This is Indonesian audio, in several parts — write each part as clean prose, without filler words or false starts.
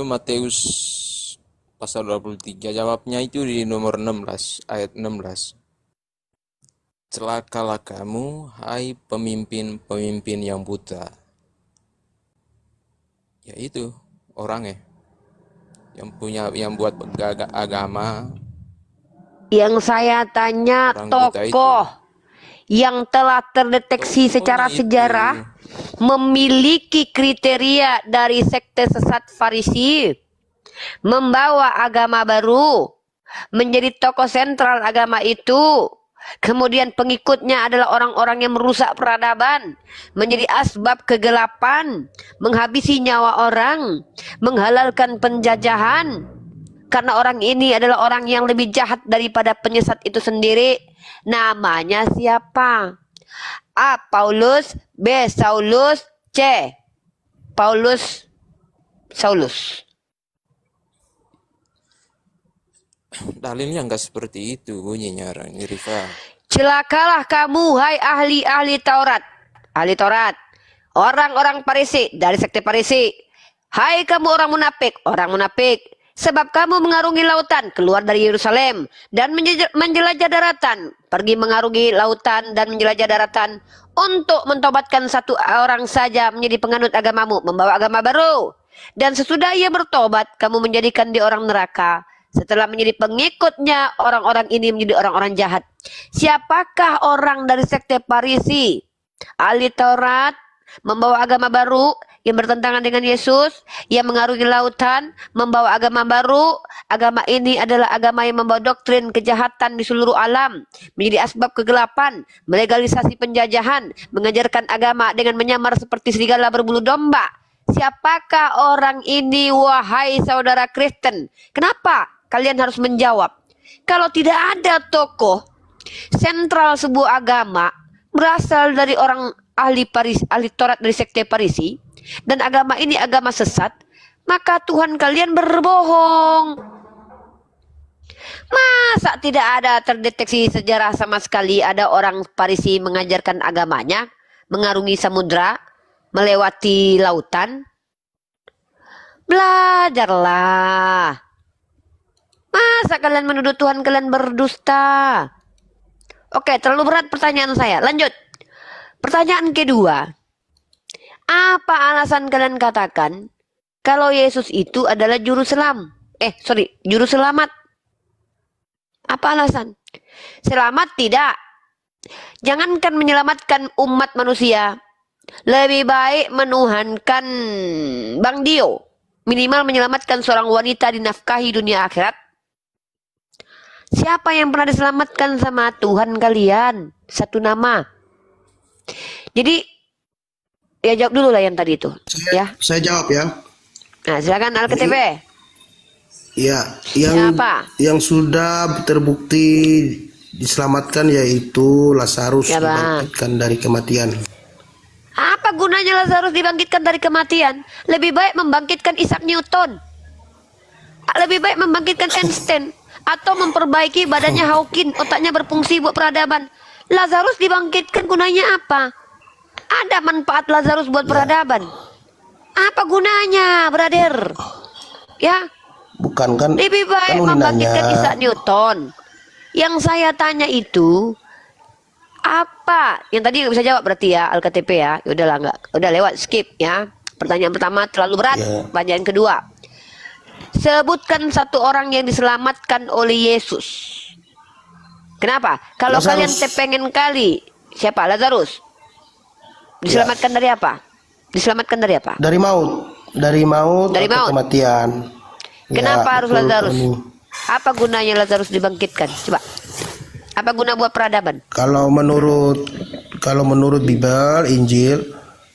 Matius pasal 23, jawabnya itu di nomor 16, ayat 16. Celakalah kamu, hai pemimpin-pemimpin yang buta. Ya itu orang yang buat agama, Yang saya tanya orang buta itu. tokoh yang telah terdeteksi secara Tokohnya sejarah memiliki kriteria dari sekte sesat Farisi, membawa agama baru, menjadi tokoh sentral agama itu. Kemudian pengikutnya adalah orang-orang yang merusak peradaban, menjadi asbab kegelapan, menghabisi nyawa orang, menghalalkan penjajahan. Karena orang ini adalah orang yang lebih jahat daripada penyesat itu sendiri. Namanya siapa? A. Paulus, B. Saulus, C. Paulus Saulus. Dalilnya enggak seperti itu bunyinya, Rifa. Celakalah kamu, hai ahli-ahli Taurat. Ahli Taurat. Orang-orang Farisi, dari sekte Farisi. Hai kamu orang munafik. Sebab kamu mengarungi lautan, keluar dari Yerusalem, dan menjelajah daratan. Pergi mengarungi lautan dan menjelajah daratan, untuk mentobatkan satu orang saja menjadi penganut agamamu, membawa agama baru. Dan sesudah ia bertobat, kamu menjadikan dia orang neraka. Setelah menjadi pengikutnya, orang-orang ini menjadi orang-orang jahat. Siapakah orang dari sekte Farisi, ahli Taurat, membawa agama baru yang bertentangan dengan Yesus, yang mengarungi lautan, membawa agama baru? Agama ini adalah agama yang membawa doktrin kejahatan di seluruh alam, menjadi asbab kegelapan, melegalisasi penjajahan, mengajarkan agama dengan menyamar seperti serigala berbulu domba. Siapakah orang ini, wahai saudara Kristen? Kenapa kalian harus menjawab? Kalau tidak ada tokoh sentral sebuah agama berasal dari orang ahli Taurat dari sekte Farisi, dan agama ini agama sesat, maka Tuhan kalian berbohong. Masa tidak ada terdeteksi sejarah sama sekali ada orang Farisi mengajarkan agamanya, mengarungi samudra, melewati lautan? Belajarlah. Masa kalian menuduh Tuhan kalian berdusta? Oke, terlalu berat pertanyaan saya. Lanjut. Pertanyaan kedua. Apa alasan kalian katakan kalau Yesus itu adalah juru selamat? Apa alasan? Selamat tidak. Jangankan menyelamatkan umat manusia, lebih baik menuhankan Bang Dio. Minimal menyelamatkan seorang wanita dinafkahi dunia akhirat. Siapa yang pernah diselamatkan sama Tuhan kalian? Satu nama. Jadi, ya jawab dulu lah yang tadi itu. Saya jawab ya. Nah, silakan Alkitab. Ya, Siapa? yang sudah terbukti diselamatkan yaitu Lazarus, Ya, dibangkitkan dari kematian. Apa gunanya Lazarus dibangkitkan dari kematian? Lebih baik membangkitkan Isaac Newton. Lebih baik membangkitkan Einstein. Atau memperbaiki badannya Hawking, otaknya berfungsi buat peradaban. Lazarus dibangkitkan gunanya apa? Ada manfaat Lazarus buat peradaban? Apa gunanya, brother? Ya, Bukan kan? lebih baik membangkitkan Isaac Newton. Yang saya tanya itu apa? Yang tadi nggak bisa jawab berarti ya, Alkitab ya. Udahlah, udah lewat, skip ya. Pertanyaan pertama terlalu berat. Pertanyaan kedua. Sebutkan satu orang yang diselamatkan oleh Yesus. Kenapa? Kalau kalian pengen kali, siapa? Lazarus. Diselamatkan dari apa? Diselamatkan dari apa? Dari maut. Dari maut. Kematian. Kenapa harus Lazarus? Apa gunanya Lazarus dibangkitkan? Coba. Apa guna buat peradaban? Kalau menurut Bible, Injil,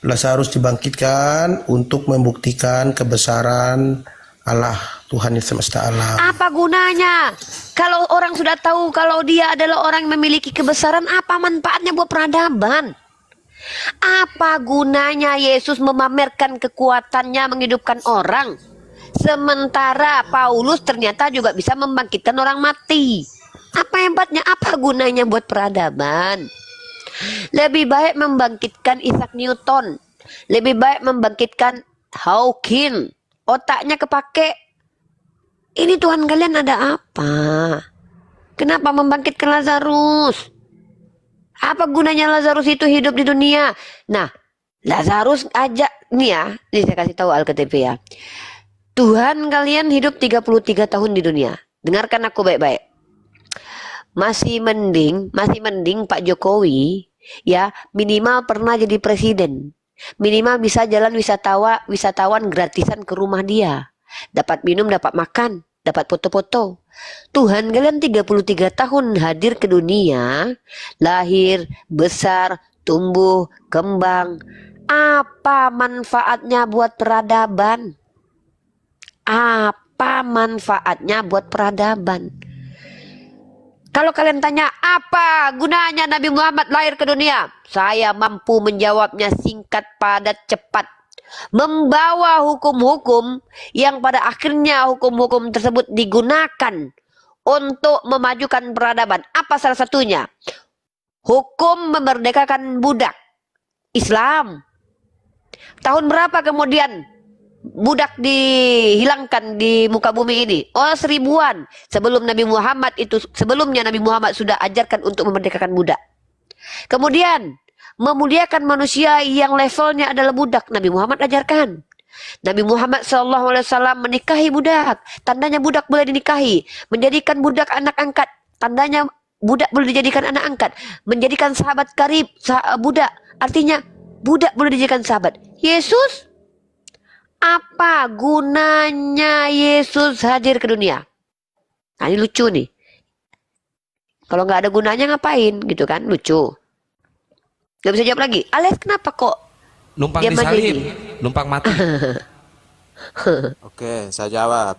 Lazarus dibangkitkan untuk membuktikan kebesaran Allah, Tuhan yang semesta alam. Apa gunanya? Kalau orang sudah tahu kalau dia adalah orang yang memiliki kebesaran, apa manfaatnya buat peradaban? Apa gunanya Yesus memamerkan kekuatannya menghidupkan orang? Sementara Paulus ternyata juga bisa membangkitkan orang mati. Apa hebatnya? Apa gunanya buat peradaban? Lebih baik membangkitkan Isaac Newton. Lebih baik membangkitkan Hawking, otaknya kepake. Ini Tuhan kalian ada apa? Kenapa membangkitkan Lazarus? Apa gunanya Lazarus itu hidup di dunia? Nah, Lazarus ajak nih ya, ini saya kasih tahu Alkitab ya. Tuhan kalian hidup 33 tahun di dunia. Dengarkan aku baik-baik. Masih mending Pak Jokowi ya, minimal pernah jadi presiden. Minimal bisa jalan wisatawan gratisan ke rumah dia. Dapat minum, dapat makan, dapat foto-foto. Tuhan kalian 33 tahun hadir ke dunia, lahir, besar, tumbuh, kembang. Apa manfaatnya buat peradaban? Apa manfaatnya buat peradaban? Kalau kalian tanya apa gunanya Nabi Muhammad lahir ke dunia, saya mampu menjawabnya singkat, padat, cepat. Membawa hukum-hukum yang pada akhirnya hukum-hukum tersebut digunakan untuk memajukan peradaban. Apa salah satunya? Hukum memerdekakan budak Islam. Tahun berapa kemudian budak dihilangkan di muka bumi ini? Oh, 1000-an. Sebelumnya Nabi Muhammad sudah ajarkan untuk memerdekakan budak. Kemudian memuliakan manusia yang levelnya adalah budak, Nabi Muhammad ajarkan. Nabi Muhammad SAW menikahi budak, tandanya budak boleh dinikahi. Menjadikan budak anak angkat, tandanya budak boleh dijadikan anak angkat. Menjadikan sahabat karib budak, artinya budak boleh dijadikan sahabat. Yesus, apa gunanya Yesus hadir ke dunia? Nah, ini lucu nih. Kalau nggak ada gunanya ngapain gitu kan? Lucu. Gak bisa jawab lagi. Alias kenapa kok Numpang diam aja disalib, ini? numpang mati. Oke, saya jawab.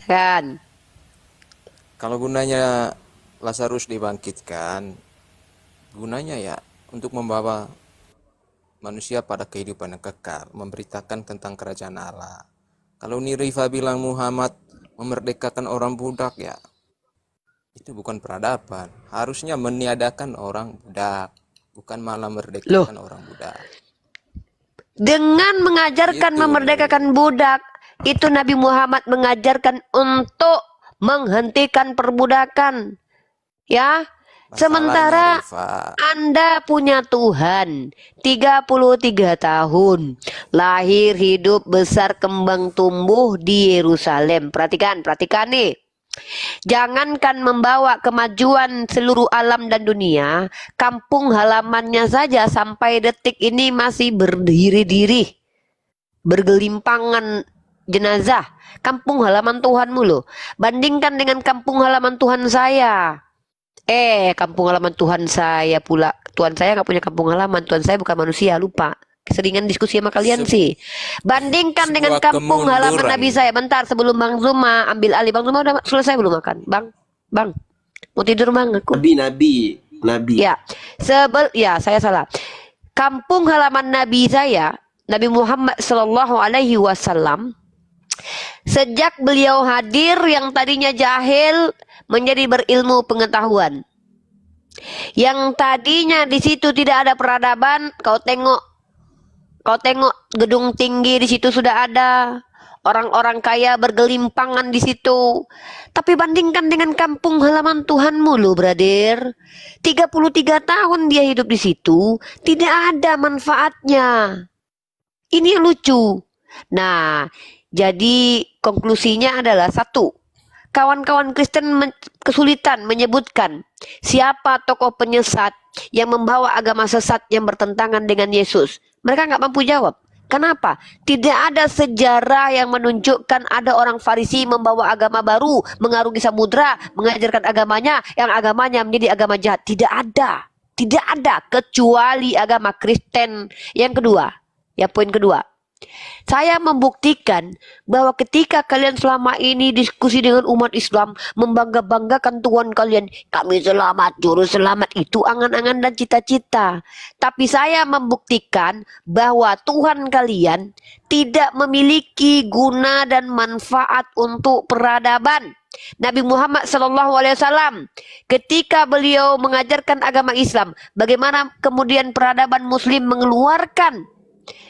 Kan? Kalau gunanya Lazarus dibangkitkan, gunanya ya untuk membawa manusia pada kehidupan yang kekal, memberitakan tentang kerajaan Allah. Kalau Nirifa bilang Muhammad memerdekakan orang budak, ya itu bukan peradaban. Harusnya meniadakan orang budak, bukan malah merdekakan orang budak. Dengan mengajarkan Gitu. memerdekakan budak, itu Nabi Muhammad mengajarkan untuk menghentikan perbudakan. Ya, sementara Nirifa, Anda punya Tuhan 33 tahun, lahir, hidup, besar, kembang, tumbuh di Yerusalem. Perhatikan nih. Jangankan membawa kemajuan seluruh alam dan dunia, kampung halamannya saja sampai detik ini masih berdiri-diri, bergelimpangan jenazah. Kampung halaman Tuhanmu loh. Bandingkan dengan kampung halaman Tuhan saya. Kampung halaman Tuhan saya pula. Tuhan saya nggak punya kampung halaman. Tuhan saya bukan manusia, lupa. Keseringan diskusi sama kalian sih. Bandingkan dengan sebuah kampung halaman kemunduran. Nabi saya. Bentar, sebelum Bang Zuma ambil alih. Bang Zuma udah selesai belum makan? Bang, mau tidur Bang aku? Nabi. Ya, saya salah. Kampung halaman Nabi saya, Nabi Muhammad Sallallahu Alaihi Wasallam, sejak beliau hadir yang tadinya jahil menjadi berilmu pengetahuan. Yang tadinya di situ tidak ada peradaban, kau tengok gedung tinggi di situ sudah ada, orang-orang kaya bergelimpangan di situ. Tapi bandingkan dengan kampung halaman Tuhanmu loh, brother. 33 tahun dia hidup di situ, tidak ada manfaatnya. Ini yang lucu. Nah, jadi konklusinya adalah satu. Kawan-kawan Kristen kesulitan menyebutkan siapa tokoh penyesat yang membawa agama sesat yang bertentangan dengan Yesus. Mereka nggak mampu jawab. Kenapa? Tidak ada sejarah yang menunjukkan ada orang Farisi membawa agama baru, mengarungi samudra, mengajarkan agamanya, yang agamanya menjadi agama jahat. Tidak ada. Tidak ada kecuali agama Kristen. Yang kedua, poin kedua. Saya membuktikan bahwa ketika kalian selama ini diskusi dengan umat Islam, membangga-banggakan Tuhan kalian, kami selamat, juru selamat, itu angan-angan dan cita-cita. Tapi saya membuktikan bahwa Tuhan kalian tidak memiliki guna dan manfaat untuk peradaban. Nabi Muhammad SAW ketika beliau mengajarkan agama Islam, bagaimana kemudian peradaban Muslim mengeluarkan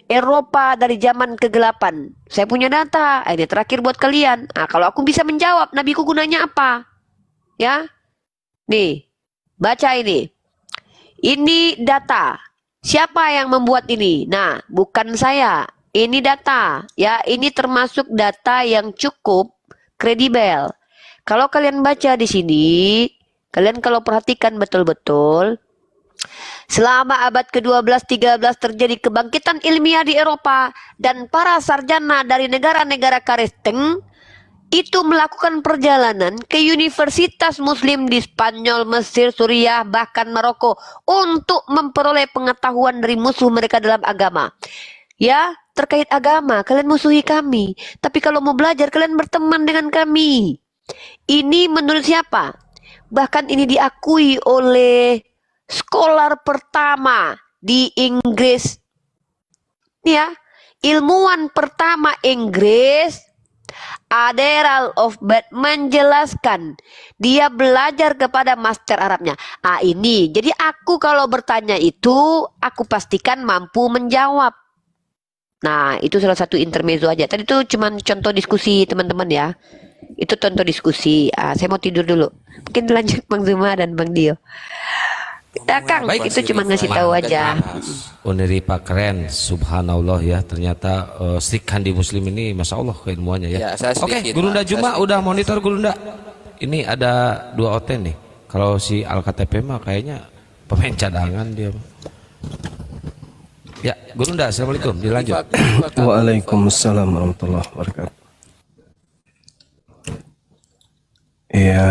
Eropa dari zaman kegelapan. Saya punya data. Ini terakhir buat kalian. Nah, kalau aku bisa menjawab, nabiku gunanya apa? Ya, nih, baca ini. Ini data. Siapa yang membuat ini? Nah, bukan saya. Ini data. Ya, ini termasuk data yang cukup kredibel. Kalau kalian baca di sini, kalian kalau perhatikan betul-betul, selama abad ke-12-13 terjadi kebangkitan ilmiah di Eropa dan para sarjana dari negara-negara Kristen itu melakukan perjalanan ke universitas muslim di Spanyol, Mesir, Suriah, bahkan Maroko untuk memperoleh pengetahuan dari musuh mereka dalam agama. Ya, terkait agama, kalian musuhi kami. Tapi kalau mau belajar, kalian berteman dengan kami. Ini menurut siapa? Bahkan ini diakui oleh scholar pertama di Inggris. Ya, ilmuwan pertama Inggris, Admiral of Bath, menjelaskan dia belajar kepada master Arabnya. Ini. Jadi aku kalau bertanya itu, aku pastikan mampu menjawab. Nah, itu salah satu intermezzo aja. Tadi itu cuma contoh diskusi teman-teman ya. Itu contoh diskusi. Saya mau tidur dulu. Mungkin lanjut Bang Zuma dan Bang Dio. Ya Kang, Baik, itu cuma ngasih tahu aja. Uniripa keren, subhanallah ya. Ternyata Stikandi Muslim ini, masya Allah keilmuannya ya. Oke, Gurunda Juma udah monitor Gurunda. Ini ada 2 oten nih. Kalau si Al-KTP mah kayaknya pemain cadangan dia. Ya, Gurunda, assalamualaikum. Dilanjut. Waalaikumsalam warahmatullahi wabarakatuh. Ya.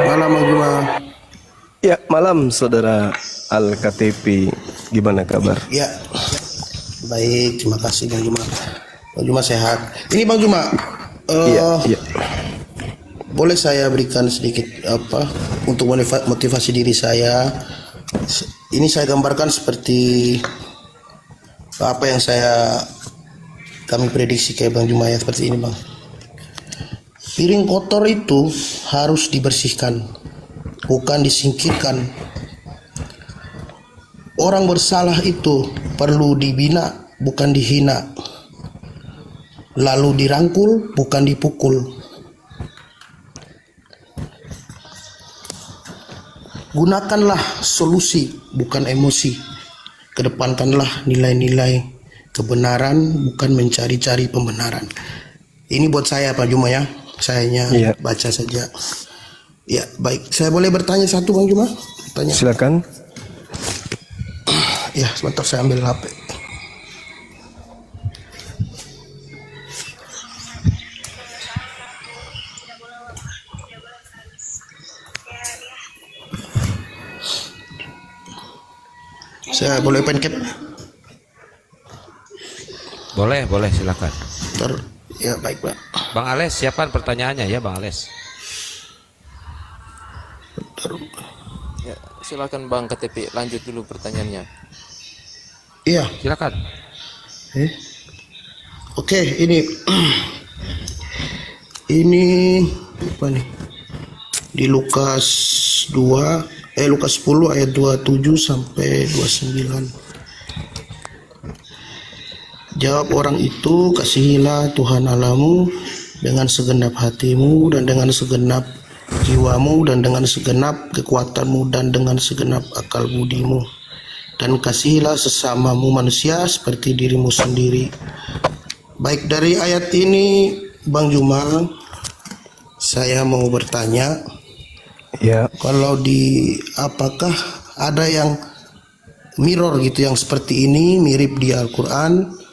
Malam Bang Juma. Ya, malam saudara Al-KTP. Gimana kabar? Ya. Baik, terima kasih Bang Juma. Bang Juma sehat. Ini Bang Juma. Iya. Boleh saya berikan sedikit untuk motivasi diri saya. Ini saya gambarkan seperti apa yang kami prediksi kayak Bang Juma ya, seperti ini Bang. Piring kotor itu harus dibersihkan, bukan disingkirkan. Orang bersalah itu perlu dibina, bukan dihina. Lalu dirangkul, bukan dipukul. Gunakanlah solusi, bukan emosi. Kedepankanlah nilai-nilai kebenaran, bukan mencari-cari pembenaran. Ini buat saya Pak Juma ya. Sayanya baca saja. Ya, baik. Saya boleh bertanya satu Bang Juma? Tanya. Silakan. Ya, sebentar saya ambil HP. Saya boleh pen cap? Boleh, silakan. Ya, baik Pak. Bang Ales, siapkan pertanyaannya ya Bang Ales. Ya, silakan Bang KTP, lanjut dulu pertanyaannya. Iya. Silakan. Oke, ini apa nih? Di Lukas 10 ayat 27 sampai 29. Jawab orang itu, kasihilah Tuhan Allahmu dengan segenap hatimu dan dengan segenap jiwamu dan dengan segenap kekuatanmu dan dengan segenap akal budimu, dan kasihilah sesamamu manusia seperti dirimu sendiri. Baik, dari ayat ini Bang Juma, saya mau bertanya, Ya. kalau apakah ada yang mirror gitu yang seperti ini, mirip di Al-Quran?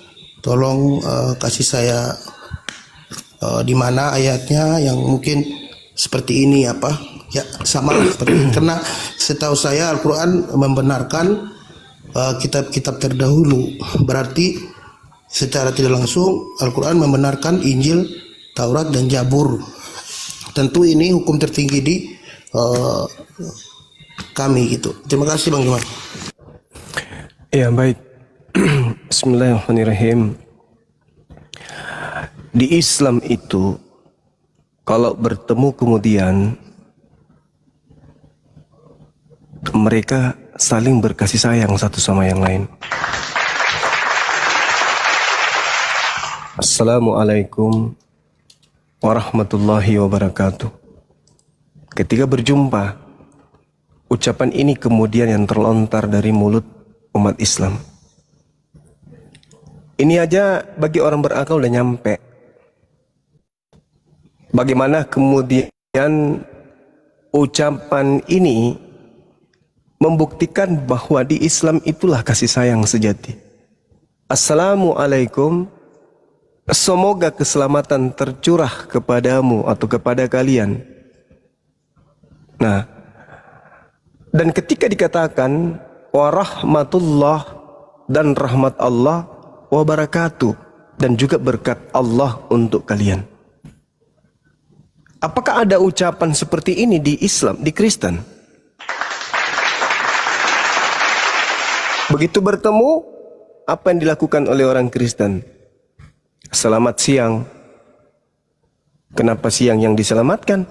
Tolong kasih saya di mana ayatnya yang mungkin seperti ini ya sama seperti ini. Karena setahu saya Al-Quran membenarkan kitab-kitab terdahulu, berarti secara tidak langsung Al-Quran membenarkan Injil, Taurat dan Zabur. Tentu ini hukum tertinggi di kami gitu. Terima kasih Bang Juma. Ya, baik. Bismillahirrahmanirrahim. Di Islam itu, kalau bertemu kemudian mereka saling berkasih sayang satu sama yang lain. Assalamualaikum warahmatullahi wabarakatuh. Ketika berjumpa, ucapan ini kemudian yang terlontar dari mulut umat Islam. Ini aja bagi orang berakal udah nyampe. Bagaimana kemudian ucapan ini membuktikan bahwa di Islam itulah kasih sayang sejati. Assalamualaikum, semoga keselamatan tercurah kepadamu atau kepada kalian. Nah, dan ketika dikatakan warahmatullah dan rahmat Allah wabarakatuh dan juga berkat Allah untuk kalian. Apakah ada ucapan seperti ini di Islam, di Kristen? Begitu bertemu, apa yang dilakukan oleh orang Kristen? Selamat siang. Kenapa siang yang diselamatkan?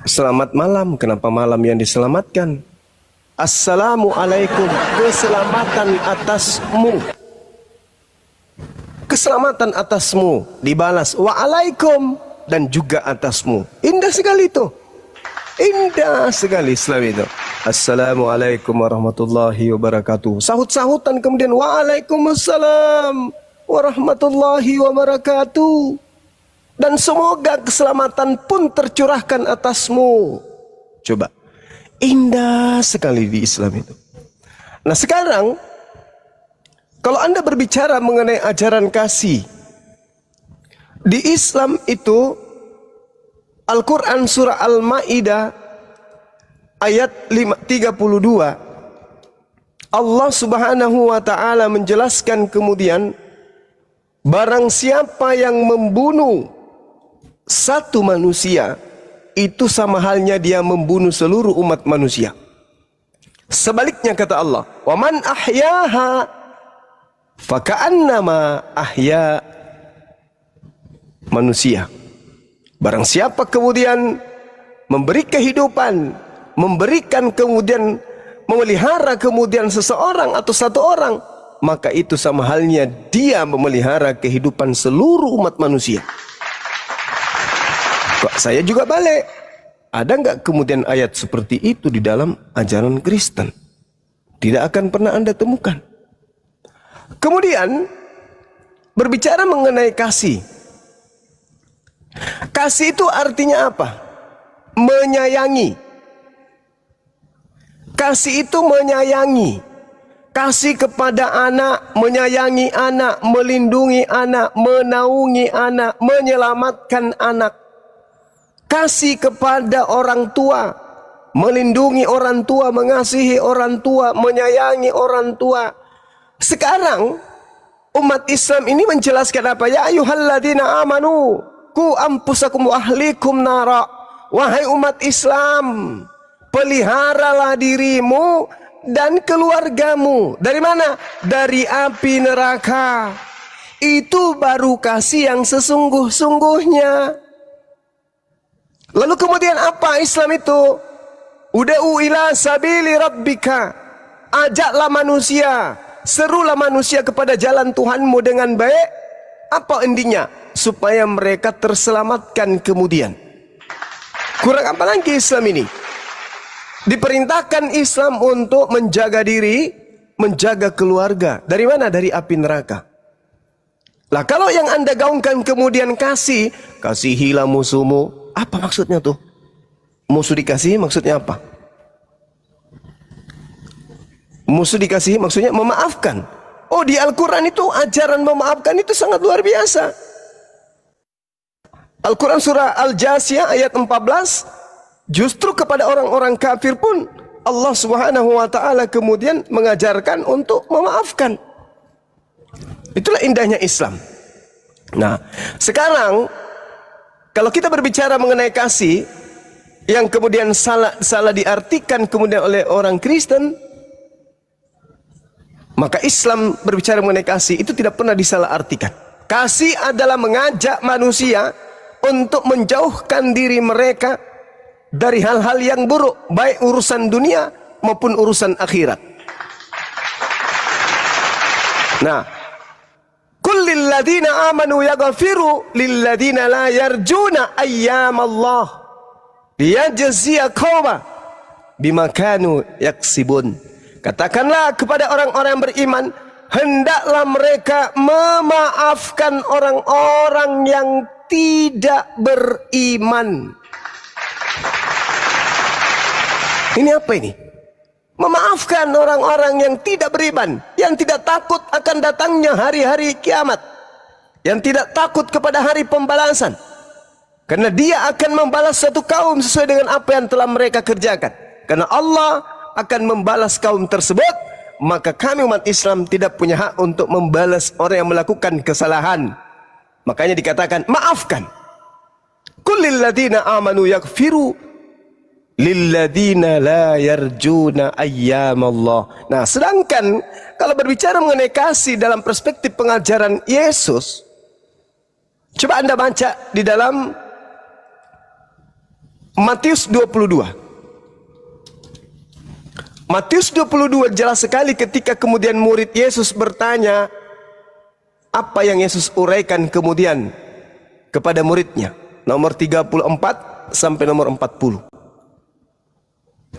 Selamat malam. Kenapa malam yang diselamatkan? Assalamualaikum. Keselamatan atasmu. Keselamatan atasmu. Dibalas waalaikum dan juga atasmu. Indah sekali itu. Indah sekali Islam itu. Assalamualaikum warahmatullahi wabarakatuh. Sahut-sahutan kemudian waalaikumsalam warahmatullahi wabarakatuh. Dan semoga keselamatan pun tercurahkan atasmu. Coba. Indah sekali di Islam itu. Nah sekarang, kalau Anda berbicara mengenai ajaran kasih, di Islam itu, Al-Quran surah Al-Ma'idah ayat 32, Allah subhanahu wa ta'ala menjelaskan kemudian, barang siapa yang membunuh satu manusia, itu sama halnya dia membunuh seluruh umat manusia. Sebaliknya kata Allah, wa man ahyaha faka'annama ahya manusia. Barang siapa kemudian memberi kehidupan, memberikan kemudian memelihara kemudian seseorang atau satu orang, maka itu sama halnya dia memelihara kehidupan seluruh umat manusia. Kok saya juga balik? Ada nggak kemudian ayat seperti itu di dalam ajaran Kristen? Tidak akan pernah Anda temukan. Kemudian berbicara mengenai kasih. Kasih itu artinya apa? Menyayangi. Kasih itu menyayangi. Kasih kepada anak, menyayangi anak, melindungi anak, menaungi anak, menyelamatkan anak. Kasih kepada orang tua, melindungi orang tua, mengasihi orang tua, menyayangi orang tua. Sekarang umat Islam ini menjelaskan apa? Ya ayyuhalladzina amanu qu anfusakum wa ahlikum nara. Wahai umat Islam, peliharalah dirimu dan keluargamu. Dari mana? Dari api neraka. Itu baru kasih yang sesungguh-sungguhnya. Lalu kemudian apa Islam itu? Ud'u ila sabili rabbika. Ajaklah manusia, serulah manusia kepada jalan Tuhanmu dengan baik. Apa intinya? Supaya mereka terselamatkan kemudian. Kurang apa lagi Islam ini? Diperintahkan Islam untuk menjaga diri, menjaga keluarga. Dari mana? Dari api neraka. Lah kalau yang Anda gaungkan kemudian kasih, kasihilah musuhmu. Apa maksudnya tuh? Musuh dikasihi maksudnya apa? Musuh dikasihi maksudnya memaafkan. Oh, di Al-Quran itu ajaran memaafkan itu sangat luar biasa. Al-Quran surah Al-Jasiyah ayat 14, justru kepada orang-orang kafir pun Allah subhanahu wa ta'ala kemudian mengajarkan untuk memaafkan. Itulah indahnya Islam. Nah, sekarang kalau kita berbicara mengenai kasih yang kemudian salah diartikan kemudian oleh orang Kristen, maka Islam berbicara mengenai kasih itu tidak pernah disalahartikan. Kasih adalah mengajak manusia untuk menjauhkan diri mereka dari hal-hal yang buruk, baik urusan dunia maupun urusan akhirat. Nah, kullil ladina amanu yaghfiru lil ladina la yarjuna ayyamallah liyajziya qauma bima kanu yaksibun. Katakanlah kepada orang-orang yang beriman, hendaklah mereka memaafkan orang-orang yang tidak beriman. Ini apa ini? Memaafkan orang-orang yang tidak beriman, yang tidak takut akan datangnya hari-hari kiamat, yang tidak takut kepada hari pembalasan, karena dia akan membalas satu kaum sesuai dengan apa yang telah mereka kerjakan. Karena Allah akan membalas kaum tersebut, maka kami umat Islam tidak punya hak untuk membalas orang yang melakukan kesalahan. Makanya dikatakan maafkan. Kullil ladina amanu yaghfiru lilladina la yarjuna ayyamallah. Nah, sedangkan kalau berbicara mengenai kasih dalam perspektif pengajaran Yesus, coba Anda baca di dalam Matius 22. Matius 22 jelas sekali ketika kemudian murid Yesus bertanya, apa yang Yesus uraikan kemudian kepada muridnya. Nomor 34 sampai nomor 40.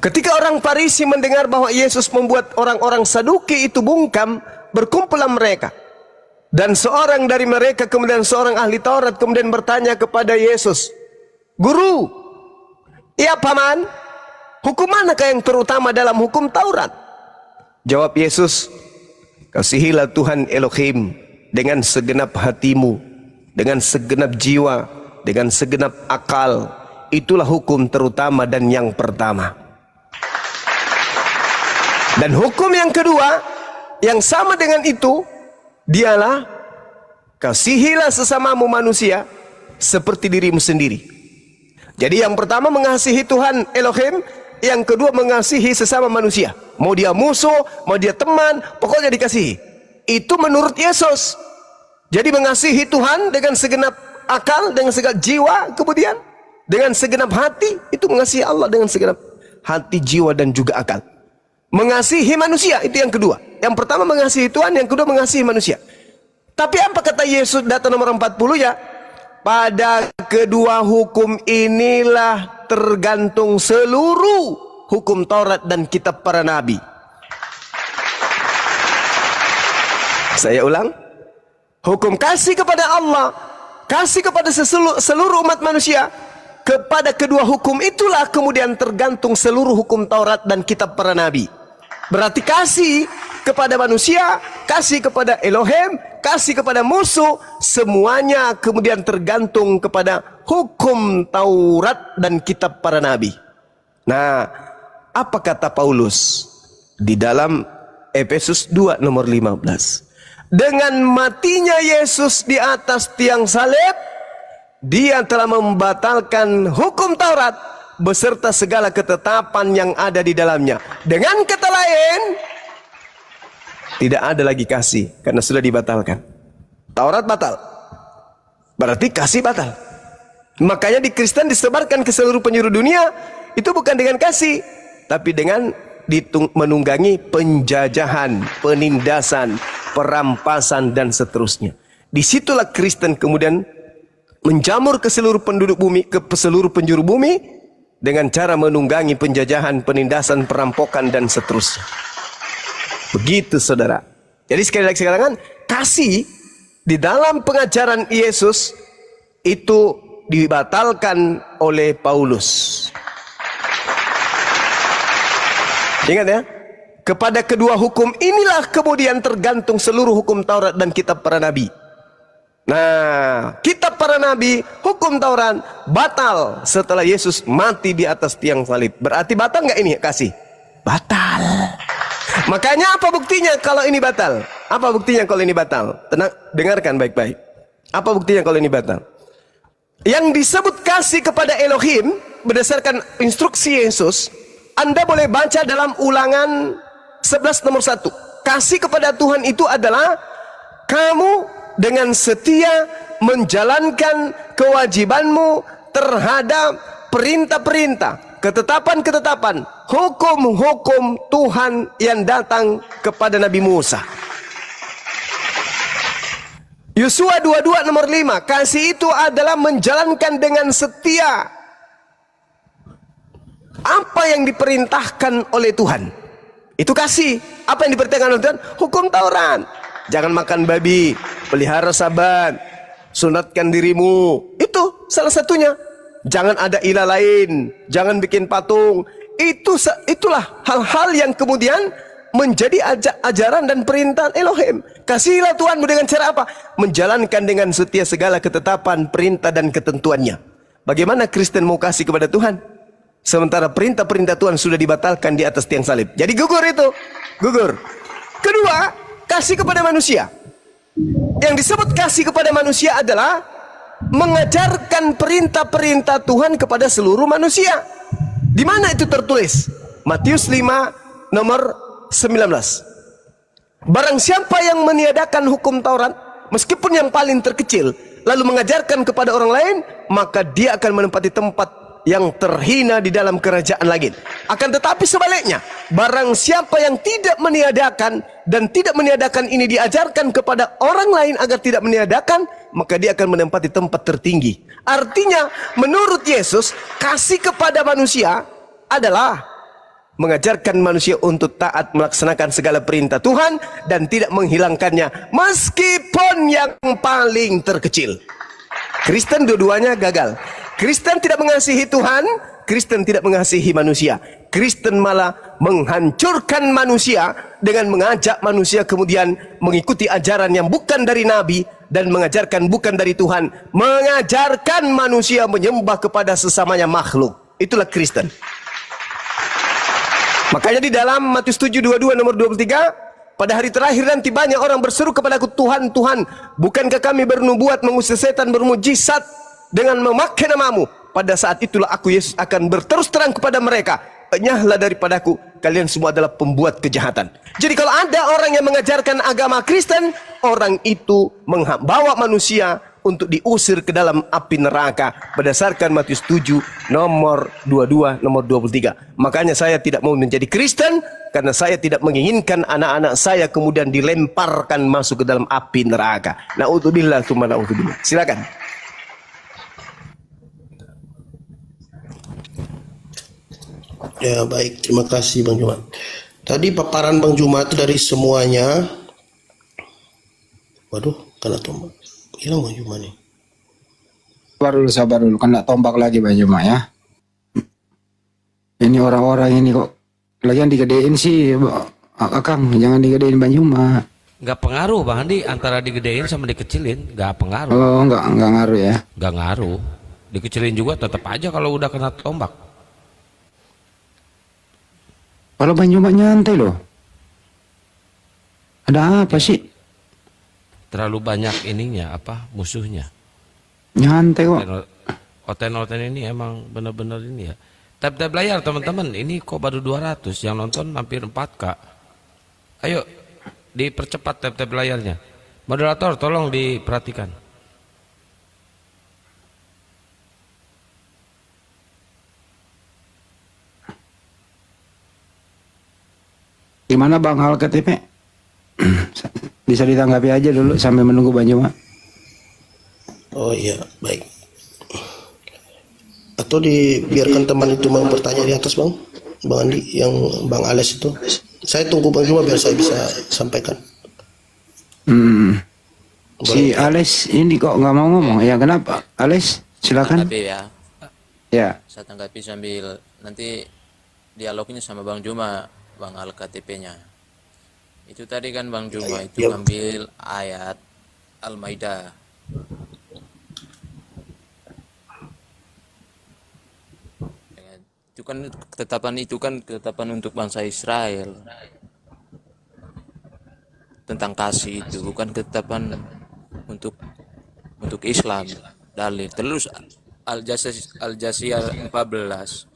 Ketika orang Farisi mendengar bahwa Yesus membuat orang-orang Saduki itu bungkam, berkumpullah mereka. Dan seorang dari mereka, kemudian seorang ahli Taurat, kemudian bertanya kepada Yesus, Guru, ya paman, hukum manakah yang terutama dalam hukum Taurat? Jawab Yesus, kasihilah Tuhan Elohim dengan segenap hatimu, dengan segenap jiwa, dengan segenap akal. Itulah hukum terutama dan yang pertama. Dan hukum yang kedua, yang sama dengan itu, dialah kasihilah sesamamu manusia seperti dirimu sendiri. Jadi yang pertama mengasihi Tuhan Elohim, yang kedua mengasihi sesama manusia. Mau dia musuh, mau dia teman, pokoknya dikasihi. Itu menurut Yesus. Jadi mengasihi Tuhan dengan segenap akal, dengan segenap jiwa, kemudian dengan segenap hati, itu mengasihi Allah dengan segenap hati, jiwa, dan juga akal. Mengasihi manusia, itu yang kedua. Yang pertama mengasihi Tuhan, yang kedua mengasihi manusia. Tapi apa kata Yesus data nomor 40 ya? Pada kedua hukum inilah tergantung seluruh hukum Taurat dan kitab para nabi. Saya ulang. Hukum kasih kepada Allah, kasih kepada seluruh umat manusia. Kepada kedua hukum itulah kemudian tergantung seluruh hukum Taurat dan kitab para nabi. Berarti kasih kepada manusia, kasih kepada Elohim, kasih kepada musuh, semuanya kemudian tergantung kepada hukum Taurat dan kitab para nabi. Nah, apa kata Paulus di dalam Efesus 2 nomor 15? Dengan matinya Yesus di atas tiang salib, dia telah membatalkan hukum Taurat beserta segala ketetapan yang ada di dalamnya. Dengan kata lain, tidak ada lagi kasih karena sudah dibatalkan. Taurat batal, berarti kasih batal. Makanya di Kristen disebarkan ke seluruh penjuru dunia, itu bukan dengan kasih, tapi dengan menunggangi penjajahan, penindasan, perampasan, dan seterusnya. Disitulah Kristen kemudian menjamur ke seluruh penduduk bumi, ke seluruh penjuru bumi, dengan cara menunggangi penjajahan, penindasan, perampokan, dan seterusnya. Begitu saudara. Jadi sekali lagi sekarang, kasih di dalam pengajaran Yesus itu dibatalkan oleh Paulus. Ingat ya, kepada kedua hukum inilah kemudian tergantung seluruh hukum Taurat dan kitab para nabi. Nah, kitab para nabi, hukum Taurat batal setelah Yesus mati di atas tiang salib. Berarti batal nggak ini kasih? Batal. Makanya apa buktinya kalau ini batal? Apa buktinya kalau ini batal? Tenang, dengarkan baik-baik. Apa buktinya kalau ini batal? Yang disebut kasih kepada Elohim berdasarkan instruksi Yesus, Anda boleh baca dalam Ulangan 11 nomor 1. Kasih kepada Tuhan itu adalah kamu dengan setia menjalankan kewajibanmu terhadap perintah-perintah, ketetapan-ketetapan, hukum-hukum Tuhan yang datang kepada Nabi Musa. Yosua 22 nomor 5, kasih itu adalah menjalankan dengan setia apa yang diperintahkan oleh Tuhan. Itu kasih. Apa yang diperintahkan oleh Tuhan? Hukum Taurat. Jangan makan babi, pelihara sabat, sunatkan dirimu. Itu salah satunya. Jangan ada ilah lain, jangan bikin patung. Itulah hal-hal yang kemudian menjadi ajaran dan perintah Elohim. Kasihilah Tuhanmu dengan cara apa? Menjalankan dengan setia segala ketetapan, perintah dan ketentuannya. Bagaimana Kristen mau kasih kepada Tuhan? Sementara perintah-perintah Tuhan sudah dibatalkan di atas tiang salib. Jadi gugur itu. Gugur. Kedua, kasih kepada manusia. Yang disebut kasih kepada manusia adalah mengajarkan perintah-perintah Tuhan kepada seluruh manusia. Di mana itu tertulis? Matius 5 nomor 19. Barang siapa yang meniadakan hukum Taurat, meskipun yang paling terkecil, lalu mengajarkan kepada orang lain, maka dia akan menempati tempat yang terhina di dalam kerajaan langit. Akan tetapi sebaliknya, barang siapa yang tidak meniadakan dan tidak meniadakan ini diajarkan kepada orang lain agar tidak meniadakan, maka dia akan menempati tempat tertinggi. Artinya, menurut Yesus, kasih kepada manusia adalah mengajarkan manusia untuk taat melaksanakan segala perintah Tuhan dan tidak menghilangkannya meskipun yang paling terkecil. Kristen dua-duanya gagal. Kristen tidak mengasihi Tuhan, Kristen tidak mengasihi manusia. Kristen malah menghancurkan manusia dengan mengajak manusia kemudian mengikuti ajaran yang bukan dari Nabi dan mengajarkan bukan dari Tuhan, mengajarkan manusia menyembah kepada sesamanya makhluk. Itulah Kristen. Makanya di dalam Matius 7:22 nomor 23, pada hari terakhir nanti banyak orang berseru kepadaku, Tuhan, Tuhan, bukankah kami bernubuat, mengusir setan, bermujizat dengan memakai namamu? Pada saat itulah aku, Yesus, akan berterus terang kepada mereka, enyahlah daripadaku, kalian semua adalah pembuat kejahatan. Jadi kalau ada orang yang mengajarkan agama Kristen, orang itu membawa manusia untuk diusir ke dalam api neraka berdasarkan Matius 7 nomor 22 nomor 23. Makanya saya tidak mau menjadi Kristen karena saya tidak menginginkan anak-anak saya kemudian dilemparkan masuk ke dalam api neraka. Na'udzubillah tsumma na'udzubillah. Silakan. Ya baik, terima kasih Bang Juma. Tadi paparan Bang Juma itu dari semuanya. Waduh, kena tombak. Hilang Bang Juma nih. Sabar dulu, kena tombak lagi Bang Juma ya. Ini orang-orang ini kok lagi yang digedein sih, Akang, jangan digedein Bang Juma. Nggak pengaruh Bang Andi, antara digedein sama dikecilin, nggak pengaruh. Oh, nggak ngaruh ya. Nggak ngaruh. Dikecilin juga tetap aja kalau udah kena tombak. Kalau Bang Juma nyantai loh. Ada apa sih? Terlalu banyak ininya, musuhnya. Nyantai kok. Oten-oten ini emang bener-bener ini ya. Tab-tab layar teman-teman, ini kok baru 200, yang nonton hampir 4K. Ayo, dipercepat tab-tab layarnya. Moderator tolong diperhatikan. Gimana Bang hal KTP? Bisa ditanggapi aja dulu sambil menunggu Bang Juma. Oh iya, baik. Atau dibiarkan teman itu Bang bertanya di atas Bang Andi, yang Bang Ales itu. Saya tunggu Bang Juma biar saya bisa sampaikan. Si Ales ini kok nggak mau ngomong ya, kenapa? Ales, silakan. Tanggapi ya. Ya. Saya tanggapi sambil nanti dialognya sama Bang Juma, Bang Al-KTP-nya. Itu tadi kan Bang Juma itu ngambil ayat Al-Maidah. Itu kan ketetapan untuk bangsa Israel. Tentang kasih itu bukan ketetapan untuk Islam. Dalil. Terus Al-Jasiyah 14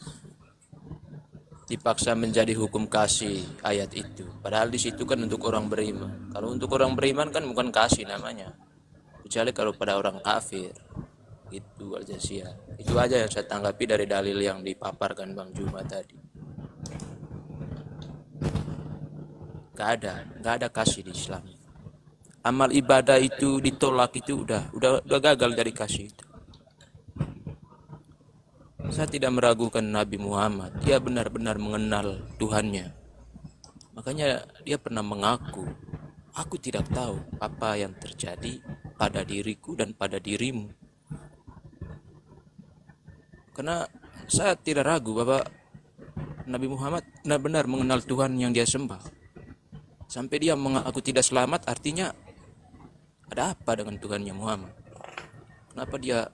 dipaksa menjadi hukum kasih ayat itu. Padahal di situ kan untuk orang beriman. Kalau untuk orang beriman kan bukan kasih namanya. Kecuali kalau pada orang kafir. itu al-jaziyah. Itu aja yang saya tanggapi dari dalil yang dipaparkan Bang Juma tadi. Gak ada kasih di Islam. Amal ibadah itu ditolak itu udah gagal dari kasih itu. Saya tidak meragukan Nabi Muhammad. Dia benar-benar mengenal Tuhannya. Makanya dia pernah mengaku, aku tidak tahu apa yang terjadi pada diriku dan pada dirimu. Karena saya tidak ragu bahwa Nabi Muhammad benar-benar mengenal Tuhan yang dia sembah. Sampai dia mengaku tidak selamat, artinya ada apa dengan Tuhannya Muhammad? Kenapa dia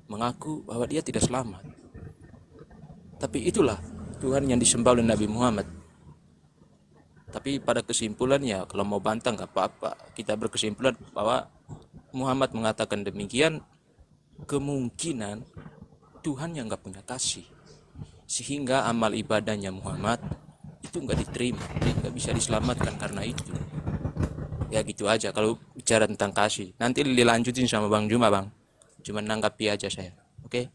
mengaku bahwa dia tidak selamat? Tapi itulah Tuhan yang disembah oleh Nabi Muhammad. Tapi pada kesimpulannya, kalau mau bantah nggak apa-apa. Kita berkesimpulan bahwa Muhammad mengatakan demikian, kemungkinan Tuhan yang nggak punya kasih, sehingga amal ibadahnya Muhammad itu nggak diterima, nggak bisa diselamatkan karena itu. Ya gitu aja kalau bicara tentang kasih. Nanti dilanjutin sama Bang Juma, Bang. Cuma nanggapi aja saya. Oke?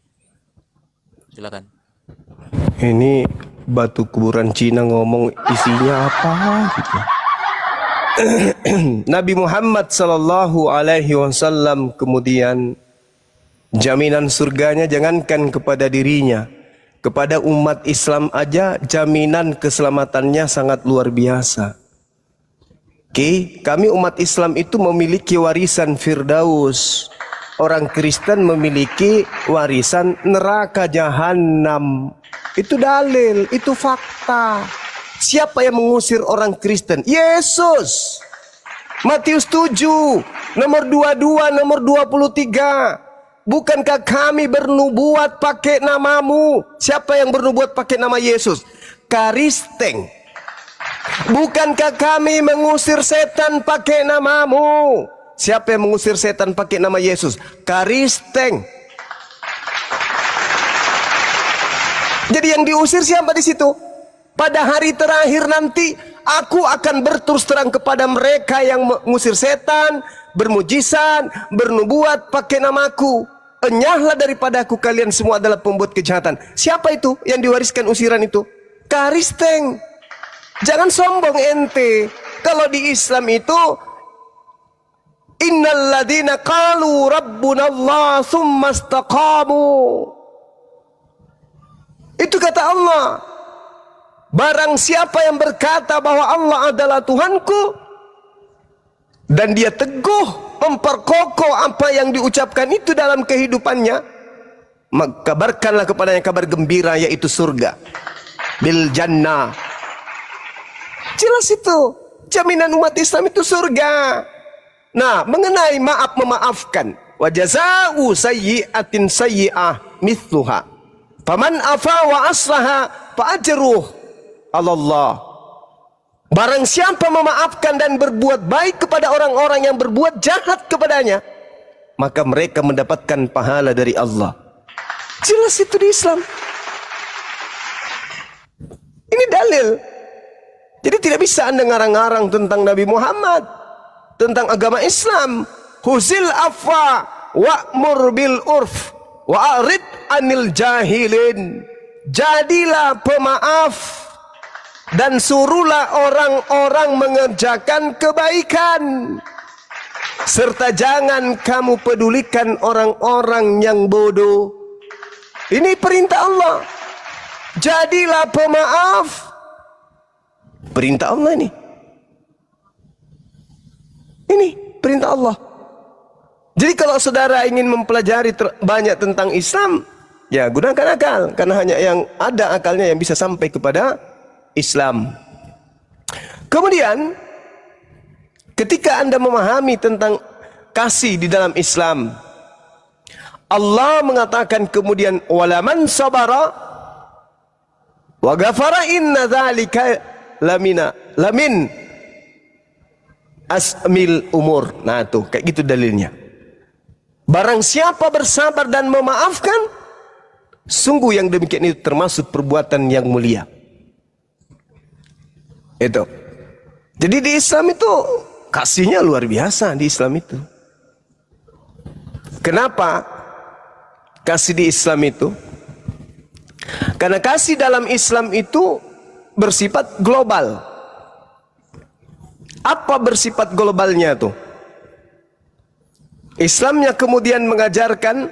Silakan. Ini batu kuburan Cina ngomong isinya apa gitu. Nabi Muhammad sallallahu alaihi wasallam kemudian jaminan surganya jangankan kepada dirinya, kepada umat Islam aja jaminan keselamatannya sangat luar biasa. Oke, kami umat Islam itu memiliki warisan Firdaus. Orang Kristen memiliki warisan neraka jahanam. Itu dalil, itu fakta. Siapa yang mengusir orang Kristen? Yesus. Matius 7, nomor 22, nomor 23. Bukankah kami bernubuat pakai namamu? Siapa yang bernubuat pakai nama Yesus? Karisteng. Bukankah kami mengusir setan pakai namamu? Siapa yang mengusir setan pakai nama Yesus? Karisteng. Jadi yang diusir siapa di situ? Pada hari terakhir nanti aku akan berterus terang kepada mereka yang mengusir setan, bermujizat, bernubuat pakai namaku. Enyahlah daripada aku, kalian semua adalah pembuat kejahatan. Siapa itu yang diwariskan usiran itu? Karisteng. Jangan sombong ente. Kalau di Islam itu innal ladzina qalu rabbuna Allah tsumma istaqamu. Itu kata Allah. Barang siapa yang berkata bahwa Allah adalah Tuhanku dan dia teguh memperkokoh apa yang diucapkan itu dalam kehidupannya, maka kabarkanlah kepadanya kabar gembira, yaitu surga, bil jannah. Jelas itu jaminan umat Islam itu surga. Nah, mengenai maaf memaafkan, wa jazaa'u sayyi'atin sayyi'ah mithluha faman afa wa aslaha fa ajruh Allah. Barang siapa memaafkan dan berbuat baik kepada orang-orang yang berbuat jahat kepadanya, maka mereka mendapatkan pahala dari Allah. Jelas itu di Islam. Ini dalil. Jadi tidak bisa Anda ngarang-ngarang tentang Nabi Muhammad, tentang agama Islam. Huzil afwa wa'mur bil urf wa'arid anil jahilin. Jadilah pemaaf dan suruhlah orang-orang mengerjakan kebaikan, serta jangan kamu pedulikan orang-orang yang bodoh. Ini perintah Allah. Jadilah pemaaf. Perintah Allah ini. Ini perintah Allah. Jadi kalau saudara ingin mempelajari banyak tentang Islam, ya gunakan akal, karena hanya yang ada akalnya yang bisa sampai kepada Islam. Kemudian ketika Anda memahami tentang kasih di dalam Islam, Allah mengatakan kemudian walaman sabara wa ghafara inna dzalika lamin asmil umur. Nah tuh kayak gitu dalilnya. Barang siapa bersabar dan memaafkan, sungguh yang demikian itu termasuk perbuatan yang mulia. Itu. Jadi di Islam itu kasihnya luar biasa di Islam itu. Kenapa? kasih di Islam itu? Karena kasih dalam Islam itu bersifat global. Apa bersifat globalnya tuh? Islamnya kemudian mengajarkan,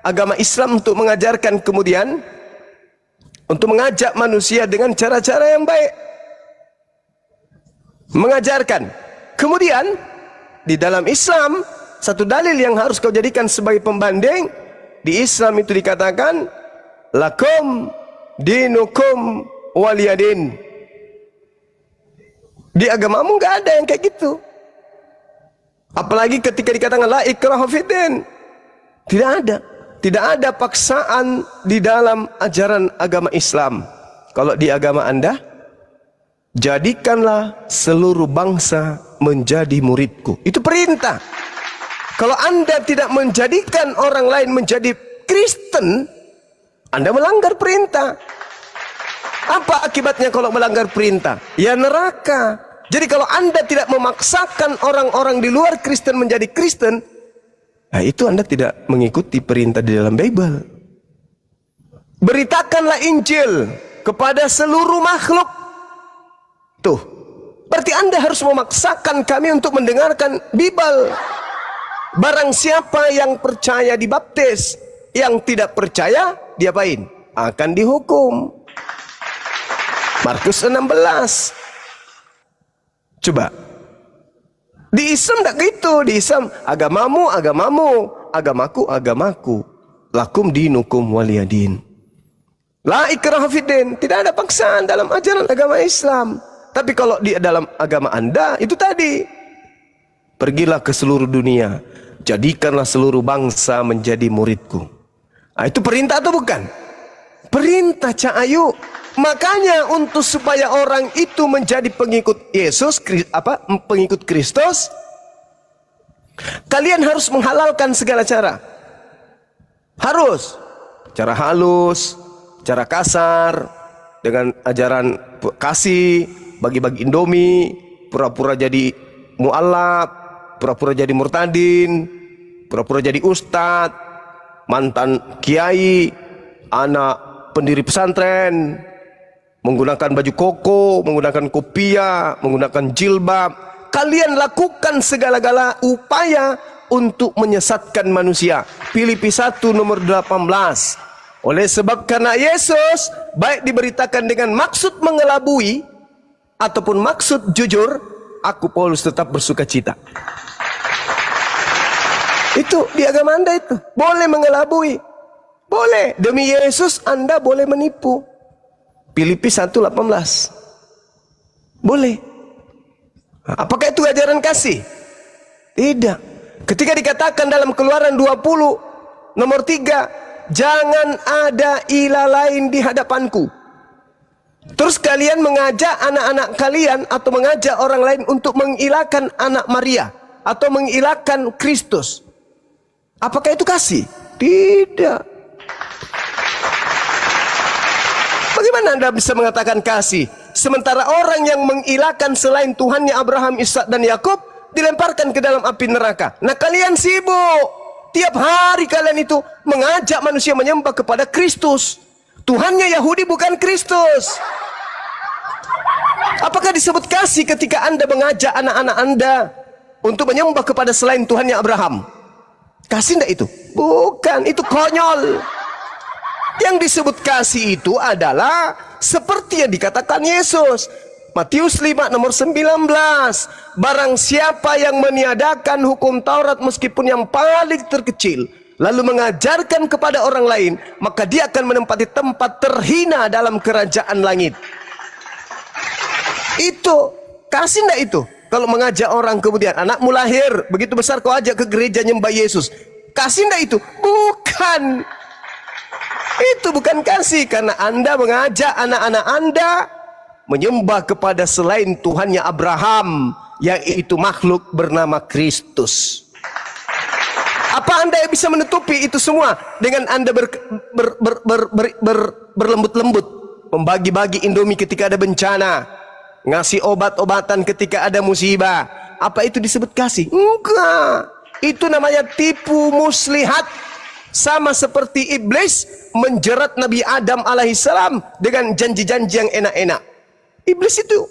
agama Islam untuk mengajarkan kemudian untuk mengajak manusia dengan cara-cara yang baik. Mengajarkan. Kemudian di dalam Islam satu dalil yang harus kau jadikan sebagai pembanding, di Islam itu dikatakan lakum dinukum waliyadin. Di agamamu nggak ada yang kayak gitu. Apalagi ketika dikatakan la ikraha fiddin. Tidak ada. Tidak ada paksaan di dalam ajaran agama Islam. Kalau di agama Anda, jadikanlah seluruh bangsa menjadi muridku. Itu perintah. Kalau Anda tidak menjadikan orang lain menjadi Kristen, Anda melanggar perintah. Apa akibatnya kalau melanggar perintah? Ya neraka. Jadi kalau Anda tidak memaksakan orang-orang di luar Kristen menjadi Kristen, nah itu Anda tidak mengikuti perintah di dalam Bible. Beritakanlah Injil kepada seluruh makhluk. Tuh, berarti Anda harus memaksakan kami untuk mendengarkan Bible. Barang siapa yang percaya dibaptis, yang tidak percaya diapain? Akan dihukum. Markus 16. Coba. Di Islam tidak gitu. Di Islam agamamu, agamamu, agamaku, agamaku. Lakum dinukum waliyadin. La ikraha fiddin. Tidak ada paksaan dalam ajaran agama Islam. Tapi kalau di dalam agama Anda, itu tadi. Pergilah ke seluruh dunia. Jadikanlah seluruh bangsa menjadi muridku. Nah, itu perintah atau bukan? Perintah, Cak Ayu. Makanya untuk supaya orang itu menjadi pengikut Yesus, pengikut Kristus, kalian harus menghalalkan segala cara. Harus. Cara halus, cara kasar, dengan ajaran kasih, bagi-bagi Indomie, pura-pura jadi mu'alaf, pura-pura jadi murtadin, pura-pura jadi ustadz, mantan kiai, anak pendiri pesantren, menggunakan baju koko, menggunakan kopiah, menggunakan jilbab. Kalian lakukan segala-gala upaya untuk menyesatkan manusia. Filipi 1 nomor 18. Oleh sebab karena Yesus baik diberitakan dengan maksud mengelabui ataupun maksud jujur, aku Paulus tetap bersuka cita. Itu di agama Anda itu. Boleh mengelabui. Boleh. Demi Yesus Anda boleh menipu. Filipi 1:18. Boleh. Apakah itu ajaran kasih? Tidak. Ketika dikatakan dalam Keluaran 20 nomor 3, jangan ada ilah lain di hadapanku. Terus kalian mengajak anak-anak kalian atau mengajak orang lain untuk mengilahkan anak Maria atau mengilahkan Kristus. Apakah itu kasih? Tidak. Bagaimana Anda bisa mengatakan kasih? Sementara orang yang mengilahkan selain Tuhannya Abraham, Ishak dan Yakub dilemparkan ke dalam api neraka. Nah kalian sibuk. Tiap hari kalian itu mengajak manusia menyembah kepada Kristus. Tuhannya Yahudi bukan Kristus. Apakah disebut kasih ketika Anda mengajak anak-anak Anda untuk menyembah kepada selain Tuhannya Abraham? Kasih enggak itu? Bukan, itu konyol. Yang disebut kasih itu adalah seperti yang dikatakan Yesus. Matius 5 nomor 19. Barang siapa yang meniadakan hukum Taurat meskipun yang paling terkecil, lalu mengajarkan kepada orang lain, maka dia akan menempati tempat terhina dalam kerajaan langit. Itu kasih enggak itu? Kalau mengajak orang kemudian anakmu lahir, begitu besar kau ajak ke gereja nyembah Yesus. Kasih enggak itu? Bukan. Itu bukan kasih, karena Anda mengajak anak-anak Anda menyembah kepada selain Tuhannya Abraham, yaitu makhluk bernama Kristus. Apa Anda bisa menutupi itu semua dengan Anda berlembut-lembut, membagi-bagi Indomie ketika ada bencana, ngasih obat-obatan ketika ada musibah? Apa itu disebut kasih? Enggak. Itu namanya tipu muslihat. Sama seperti iblis menjerat Nabi Adam alaihissalam dengan janji-janji yang enak-enak. Iblis itu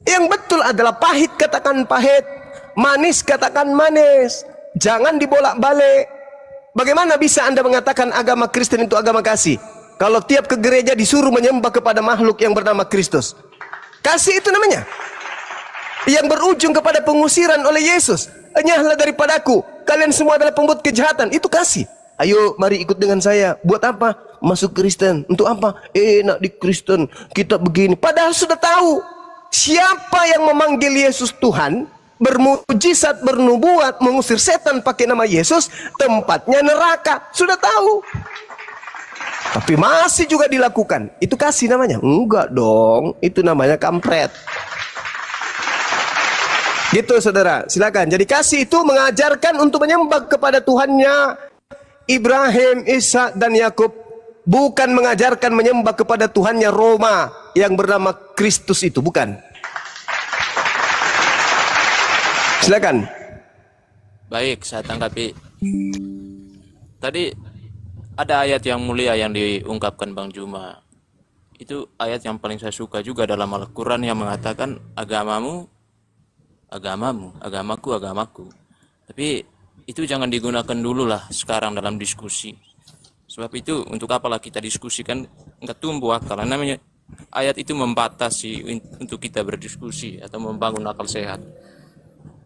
yang betul adalah pahit katakan pahit, manis katakan manis. Jangan dibolak-balik. Bagaimana bisa Anda mengatakan agama Kristen itu agama kasih kalau tiap ke gereja disuruh menyembah kepada makhluk yang bernama Kristus? Kasih itu namanya. Yang berujung kepada pengusiran oleh Yesus. Enyahlah daripadaku, kalian semua adalah pembuat kejahatan. Itu kasih. Ayo mari ikut dengan saya. Buat apa? Masuk Kristen. Untuk apa? Enak di Kristen, kita begini. Padahal sudah tahu siapa yang memanggil Yesus Tuhan, bermujizat, bernubuat, mengusir setan pakai nama Yesus, tempatnya neraka. Sudah tahu. Tapi masih juga dilakukan. Itu kasih namanya? Enggak dong. Itu namanya kampret. Gitu saudara. Silakan. Jadi kasih itu mengajarkan untuk menyembah kepada Tuhannya Ibrahim, Ishak dan Yakub. Bukan mengajarkan menyembah kepada Tuhannya Roma yang bernama Kristus itu. Bukan. Silakan. Baik, saya tanggapi. Tadi ada ayat yang mulia yang diungkapkan Bang Juma. Itu ayat yang paling saya suka juga dalam Al-Quran yang mengatakan agamamu, agamamu, agamaku, agamaku. Tapi itu jangan digunakan dulu lah sekarang dalam diskusi. Sebab itu untuk apalah kita diskusikan, nggak tumbuh akal. Namanya ayat itu membatasi untuk kita berdiskusi atau membangun akal sehat.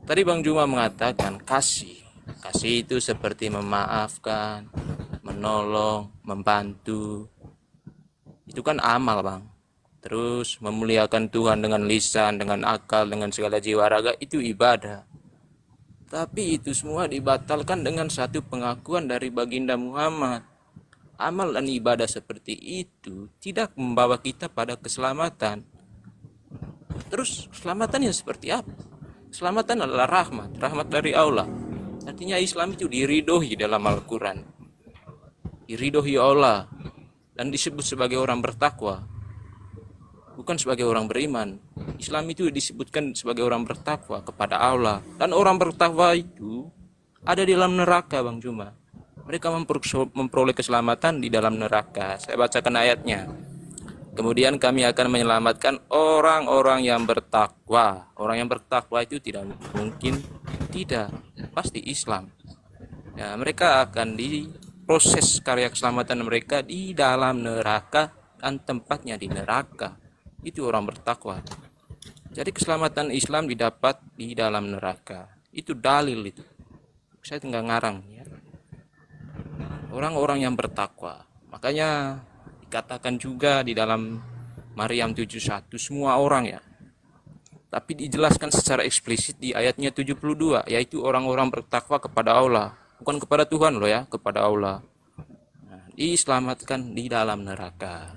Tadi Bang Juma mengatakan kasih itu seperti memaafkan, menolong, membantu. Itu kan amal Bang. Terus memuliakan Tuhan dengan lisan, dengan akal, dengan segala jiwa raga, itu ibadah. Tapi itu semua dibatalkan dengan satu pengakuan dari baginda Muhammad. Amal dan ibadah seperti itu tidak membawa kita pada keselamatan. Terus keselamatannya seperti apa? Keselamatan adalah rahmat dari Allah. Artinya Islam itu diridhoi dalam Al-Quran. Diridhoi Allah dan disebut sebagai orang bertakwa. Bukan sebagai orang beriman. Islam itu disebutkan sebagai orang bertakwa kepada Allah. Dan orang bertakwa itu ada di dalam neraka Bang Juma. Mereka memperoleh keselamatan di dalam neraka. Saya bacakan ayatnya. Kemudian kami akan menyelamatkan orang-orang yang bertakwa. Orang yang bertakwa itu tidak mungkin tidak, pasti Islam. Ya, mereka akan diproses karya keselamatan mereka di dalam neraka dan tempatnya di neraka. Itu orang bertakwa. Jadi keselamatan Islam didapat di dalam neraka. Itu dalil itu. Saya tinggal ngarang ya. Orang-orang yang bertakwa. Makanya dikatakan juga di dalam Maryam 71 semua orang ya. Tapi dijelaskan secara eksplisit di ayatnya 72, yaitu orang-orang bertakwa kepada Allah, bukan kepada Tuhan loh ya, kepada Allah. Nah, diselamatkan di dalam neraka.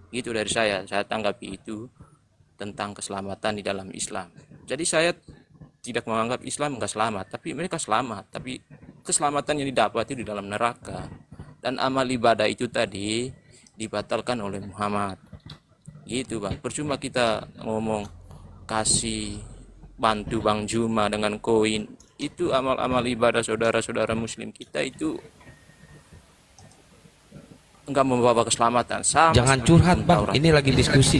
Itu dari saya tanggapi itu tentang keselamatan di dalam Islam. Jadi saya tidak menganggap Islam enggak selamat, tapi mereka selamat, tapi keselamatan yang didapat itu di dalam neraka. Dan amal ibadah itu tadi dibatalkan oleh Muhammad. Gitu Bang. Percuma kita ngomong kasih bantu Bang Juma dengan koin. Itu amal-amal ibadah saudara-saudara muslim kita itu enggak membawa keselamatan. Sama jangan curhat Bang, Taurat. Ini lagi diskusi.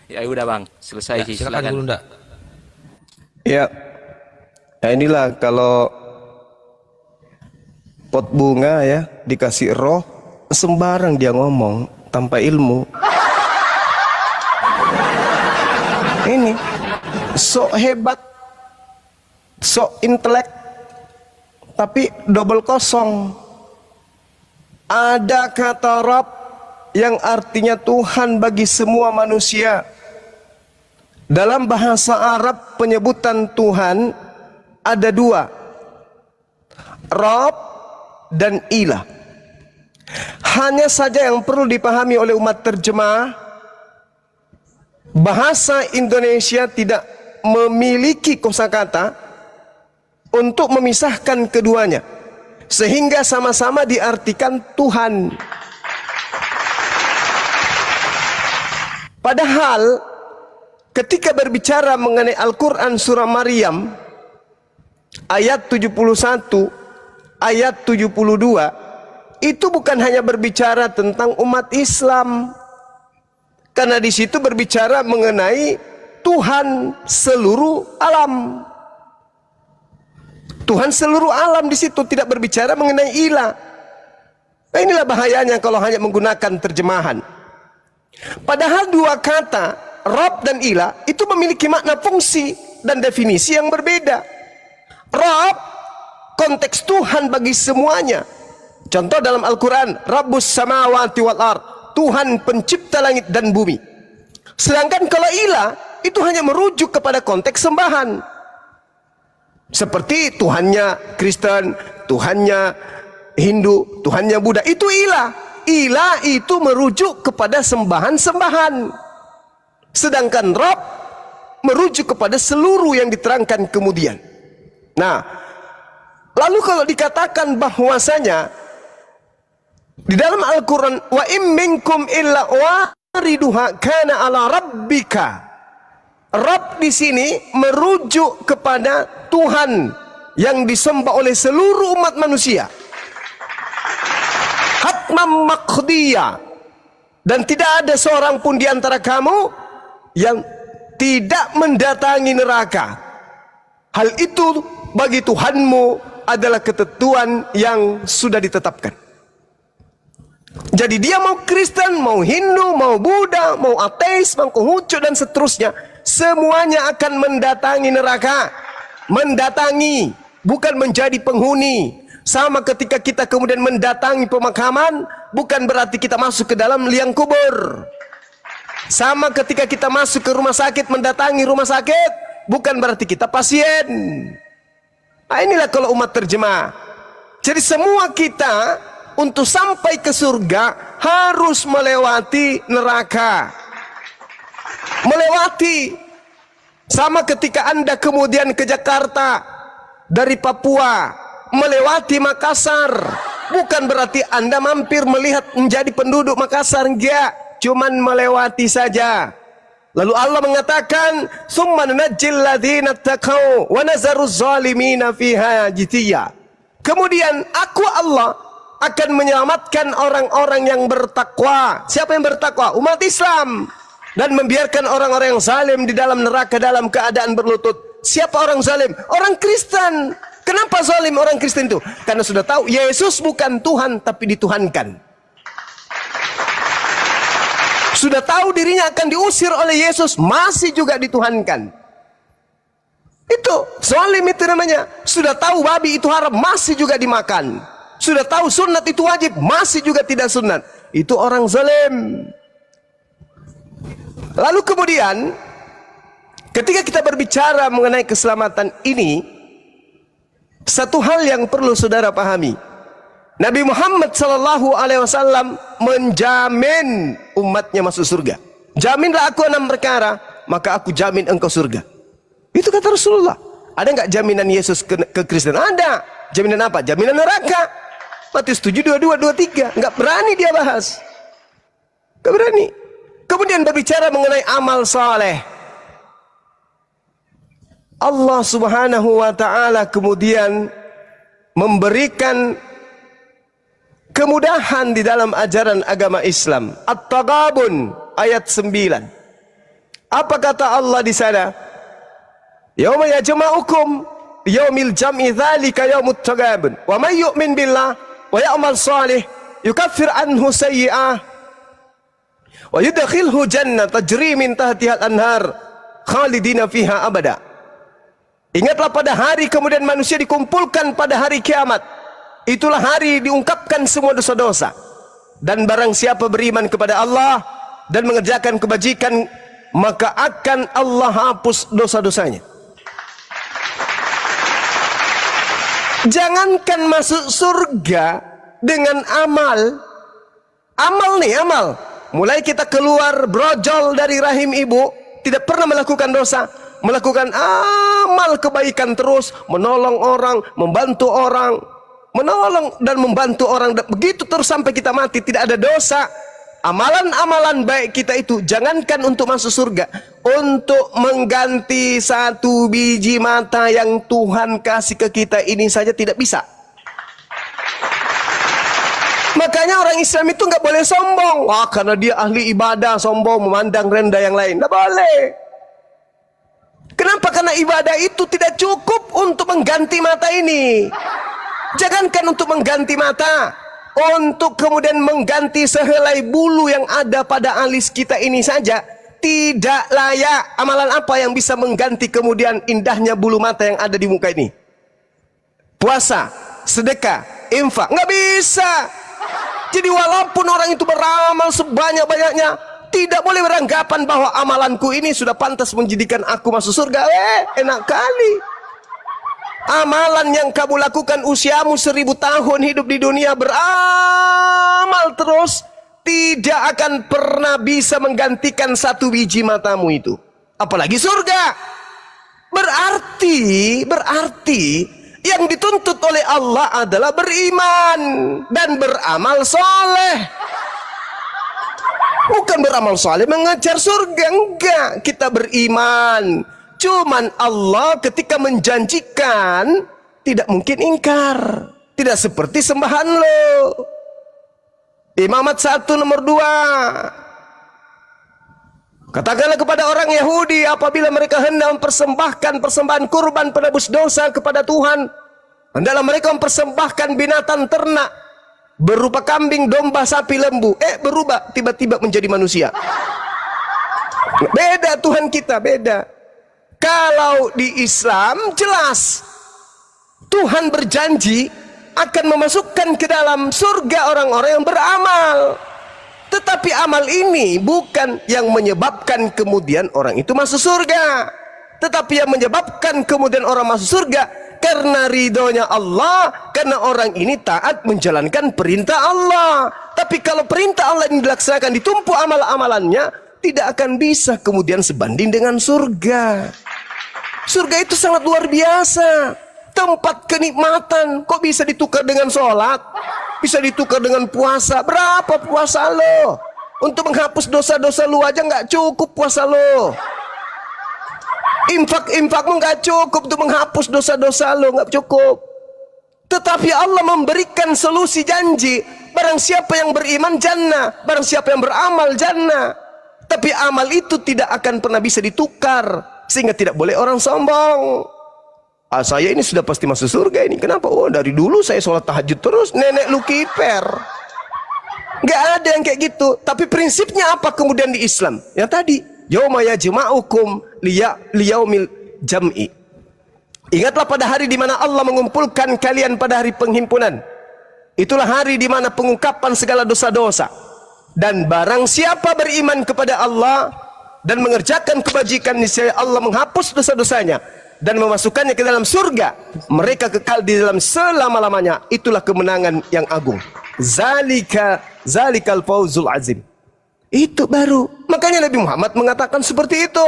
Ya udah Bang, selesai sih. Silakan Gurunda. Ya. Nah inilah kalau pot bunga ya dikasih roh, sembarang dia ngomong tanpa ilmu. Ini sok hebat, sok intelek, tapi double kosong. Ada kata Rabb yang artinya Tuhan bagi semua manusia. Dalam bahasa Arab penyebutan Tuhan ada dua, Rabb dan Ilah. Hanya saja yang perlu dipahami oleh umat terjemah, bahasa Indonesia tidak memiliki kosakata untuk memisahkan keduanya, sehingga sama-sama diartikan Tuhan. Padahal ketika berbicara mengenai Al-Quran surah Maryam ayat 71, ayat 72 itu bukan hanya berbicara tentang umat Islam, karena di situ berbicara mengenai Tuhan seluruh alam. Tuhan seluruh alam di situ, tidak berbicara mengenai ilah. Nah, inilah bahayanya kalau hanya menggunakan terjemahan. Padahal dua kata Rabb dan ilah itu memiliki makna, fungsi dan definisi yang berbeda. Rabb konteks Tuhan bagi semuanya. Contoh dalam Al-Quran, Rabbus samawati wal ard, Tuhan pencipta langit dan bumi. Sedangkan kalau ilah itu hanya merujuk kepada konteks sembahan. Seperti Tuhannya Kristen, Tuhannya Hindu, Tuhannya Buddha, itu ilah. Ilah itu merujuk kepada sembahan-sembahan. Sedangkan Rabb merujuk kepada seluruh yang diterangkan kemudian. Nah, lalu kalau dikatakan bahwasanya di dalam Al-Quran, wa im minkum illa wariduha kana ala rabbika. Rabb di sini merujuk kepada Tuhan yang disembah oleh seluruh umat manusia. Hatmam maqdiyah. Dan tidak ada seorang pun di antara kamu yang tidak mendatangi neraka. Hal itu bagi Tuhanmu adalah ketentuan yang sudah ditetapkan. Jadi dia mau Kristen, mau Hindu, mau Buddha, mau ateis, mau Konghucu dan seterusnya, semuanya akan mendatangi neraka. Mendatangi, bukan menjadi penghuni. Sama ketika kita kemudian mendatangi pemakaman, bukan berarti kita masuk ke dalam liang kubur. Sama ketika kita masuk ke rumah sakit, mendatangi rumah sakit, bukan berarti kita pasien. Nah, inilah kalau umat terjemah. Jadi semua kita untuk sampai ke surga harus melewati neraka. Melewati. Sama ketika Anda kemudian ke Jakarta dari Papua, melewati Makassar, bukan berarti Anda mampir melihat menjadi penduduk Makassar, enggak, cuman melewati saja. Lalu Allah mengatakan, "Tsumma nunajjil ladzina taqau wa nazaruz zalimina fiha jithiya." Kemudian aku Allah akan menyelamatkan orang-orang yang bertakwa. Siapa yang bertakwa? Umat Islam. Dan membiarkan orang-orang yang zalim di dalam neraka dalam keadaan berlutut. Siapa orang zalim? Orang Kristen. Kenapa zalim orang Kristen itu? Karena sudah tahu Yesus bukan Tuhan tapi dituhankan. Sudah tahu dirinya akan diusir oleh Yesus, masih juga dituhankan. Itu zalim itu namanya. Sudah tahu babi itu haram, masih juga dimakan. Sudah tahu sunat itu wajib, masih juga tidak sunat. Itu orang zalim. Lalu kemudian ketika kita berbicara mengenai keselamatan ini, satu hal yang perlu saudara pahami. Nabi Muhammad SAW menjamin umatnya masuk surga. Jaminlah aku 6 perkara, maka aku jamin engkau surga. Itu kata Rasulullah. Ada enggak jaminan Yesus ke Kristen? Ada. Jaminan apa? Jaminan neraka. Matius 7, 22, 23. Enggak berani dia bahas. Enggak berani. Kemudian berbicara mengenai amal saleh. Allah Subhanahu wa taala kemudian memberikan kemudahan di dalam ajaran agama Islam. At-Taghabun ayat 9. Apa kata Allah di sana? Yauma yajma'ukum yaumil jam'i dzalika yaumut taghabun. Wa may yu'min billah wa ya'mal salih yukaffir anhu sayyi'ah wa yudkhilhu jannah tajri min tahtiha al-anhar khalidina fiha abada. Ingatlah pada hari kemudian manusia dikumpulkan pada hari kiamat. Itulah hari diungkapkan semua dosa-dosa. Dan barang siapa beriman kepada Allah dan mengerjakan kebajikan, maka akan Allah hapus dosa-dosanya. Jangankan masuk surga dengan amal. Amal nih, amal. Mulai kita keluar brojol dari rahim ibu, tidak pernah melakukan dosa, melakukan amal kebaikan terus, menolong orang, membantu orang, menolong dan membantu orang, begitu terus sampai kita mati, tidak ada dosa. Amalan-amalan baik kita itu jangankan untuk masuk surga, untuk mengganti 1 biji mata yang Tuhan kasih ke kita ini saja tidak bisa. Makanya orang Islam itu nggak boleh sombong. Wah, karena dia ahli ibadah, sombong, memandang rendah yang lain. Nggak boleh. Kenapa? Karena ibadah itu tidak cukup untuk mengganti mata ini. Jangankan untuk mengganti mata, untuk kemudian mengganti sehelai bulu yang ada pada alis kita ini saja tidak layak. Amalan apa yang bisa mengganti kemudian indahnya bulu mata yang ada di muka ini? Puasa, sedekah, infak, nggak bisa. Jadi walaupun orang itu beramal sebanyak-banyaknya, tidak boleh beranggapan bahwa amalanku ini sudah pantas menjadikan aku masuk surga. Enak kali. Amalan yang kamu lakukan usiamu 1000 tahun hidup di dunia, beramal terus, tidak akan pernah bisa menggantikan 1 biji matamu itu. Apalagi surga. Berarti yang dituntut oleh Allah adalah beriman dan beramal soleh. Bukan beramal soleh mengejar surga, enggak. Kita beriman. Cuman Allah ketika menjanjikan tidak mungkin ingkar. Tidak seperti sembahan lo. Imamat 1 nomor 2. Katakanlah kepada orang Yahudi apabila mereka hendak mempersembahkan persembahan kurban penebus dosa kepada Tuhan, hendaklah mereka mempersembahkan binatang ternak berupa kambing, domba, sapi, lembu. Berubah tiba-tiba menjadi manusia. Beda Tuhan kita, beda. Kalau di Islam jelas Tuhan berjanji akan memasukkan ke dalam surga orang-orang yang beramal. Tetapi amal ini bukan yang menyebabkan kemudian orang itu masuk surga. Tetapi yang menyebabkan kemudian orang masuk surga karena ridhonya Allah, karena orang ini taat menjalankan perintah Allah. Tapi kalau perintah Allah ini dilaksanakan, ditumpuk amal-amalannya, tidak akan bisa kemudian sebanding dengan surga. Surga itu sangat luar biasa. Tempat kenikmatan. Kok bisa ditukar dengan sholat? Bisa ditukar dengan puasa. Berapa puasa lo? Untuk menghapus dosa-dosa lu aja nggak cukup puasa lo. Infakmu nggak cukup untuk menghapus dosa-dosa lo, nggak cukup. Tetapi Allah memberikan solusi janji. Barang siapa yang beriman jannah, barang siapa yang beramal jannah. Tapi amal itu tidak akan pernah bisa ditukar, sehingga tidak boleh orang sombong. Saya ini sudah pasti masuk surga ini. Kenapa? Dari dulu saya sholat tahajud terus. Nenek lu kiper. Gak ada yang kayak gitu. Tapi prinsipnya apa kemudian di Islam? Yang tadi, yauma yajma'ukum liyaumil jam'i. Ingatlah pada hari di mana Allah mengumpulkan kalian pada hari penghimpunan. Itulah hari di mana pengungkapan segala dosa-dosa. Dan barang siapa beriman kepada Allah dan mengerjakan kebajikan, niscaya Allah menghapus dosa-dosanya dan memasukkannya ke dalam surga. Mereka kekal di dalam selama-lamanya. Itulah kemenangan yang agung. Zalikal fawzul azim. Itu baru. Makanya Nabi Muhammad mengatakan seperti itu.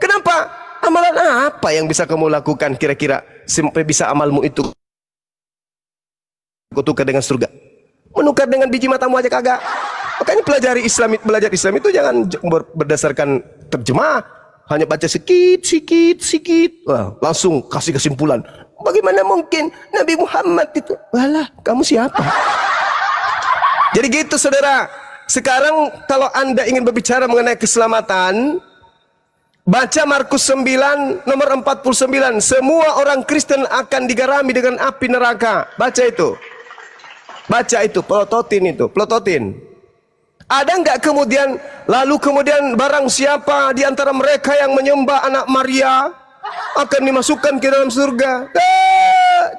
Kenapa? Amalan apa yang bisa kamu lakukan kira-kira sampai bisa amalmu itu tukar dengan surga? Menukar dengan biji matamu aja kagak. Makanya belajar Islam itu jangan berdasarkan terjemah. Hanya baca sikit. Wah, langsung kasih kesimpulan. Bagaimana mungkin Nabi Muhammad itu? Walah, kamu siapa? Jadi gitu saudara. Sekarang kalau Anda ingin berbicara mengenai keselamatan, baca Markus 9 nomor 49. Semua orang Kristen akan digarami dengan api neraka. Baca itu. Pelototin. Ada nggak kemudian lalu kemudian barang siapa di antara mereka yang menyembah anak Maria akan dimasukkan ke dalam surga?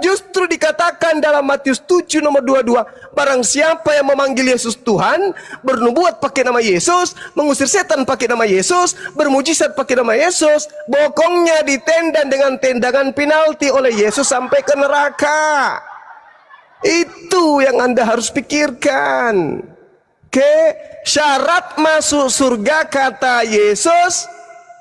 Justru dikatakan dalam Matius 7 nomor 22, barang siapa yang memanggil Yesus Tuhan, bernubuat pakai nama Yesus, mengusir setan pakai nama Yesus, bermujizat pakai nama Yesus, bokongnya ditendang dengan tendangan penalti oleh Yesus sampai ke neraka. Itu yang Anda harus pikirkan. Syarat masuk surga kata Yesus,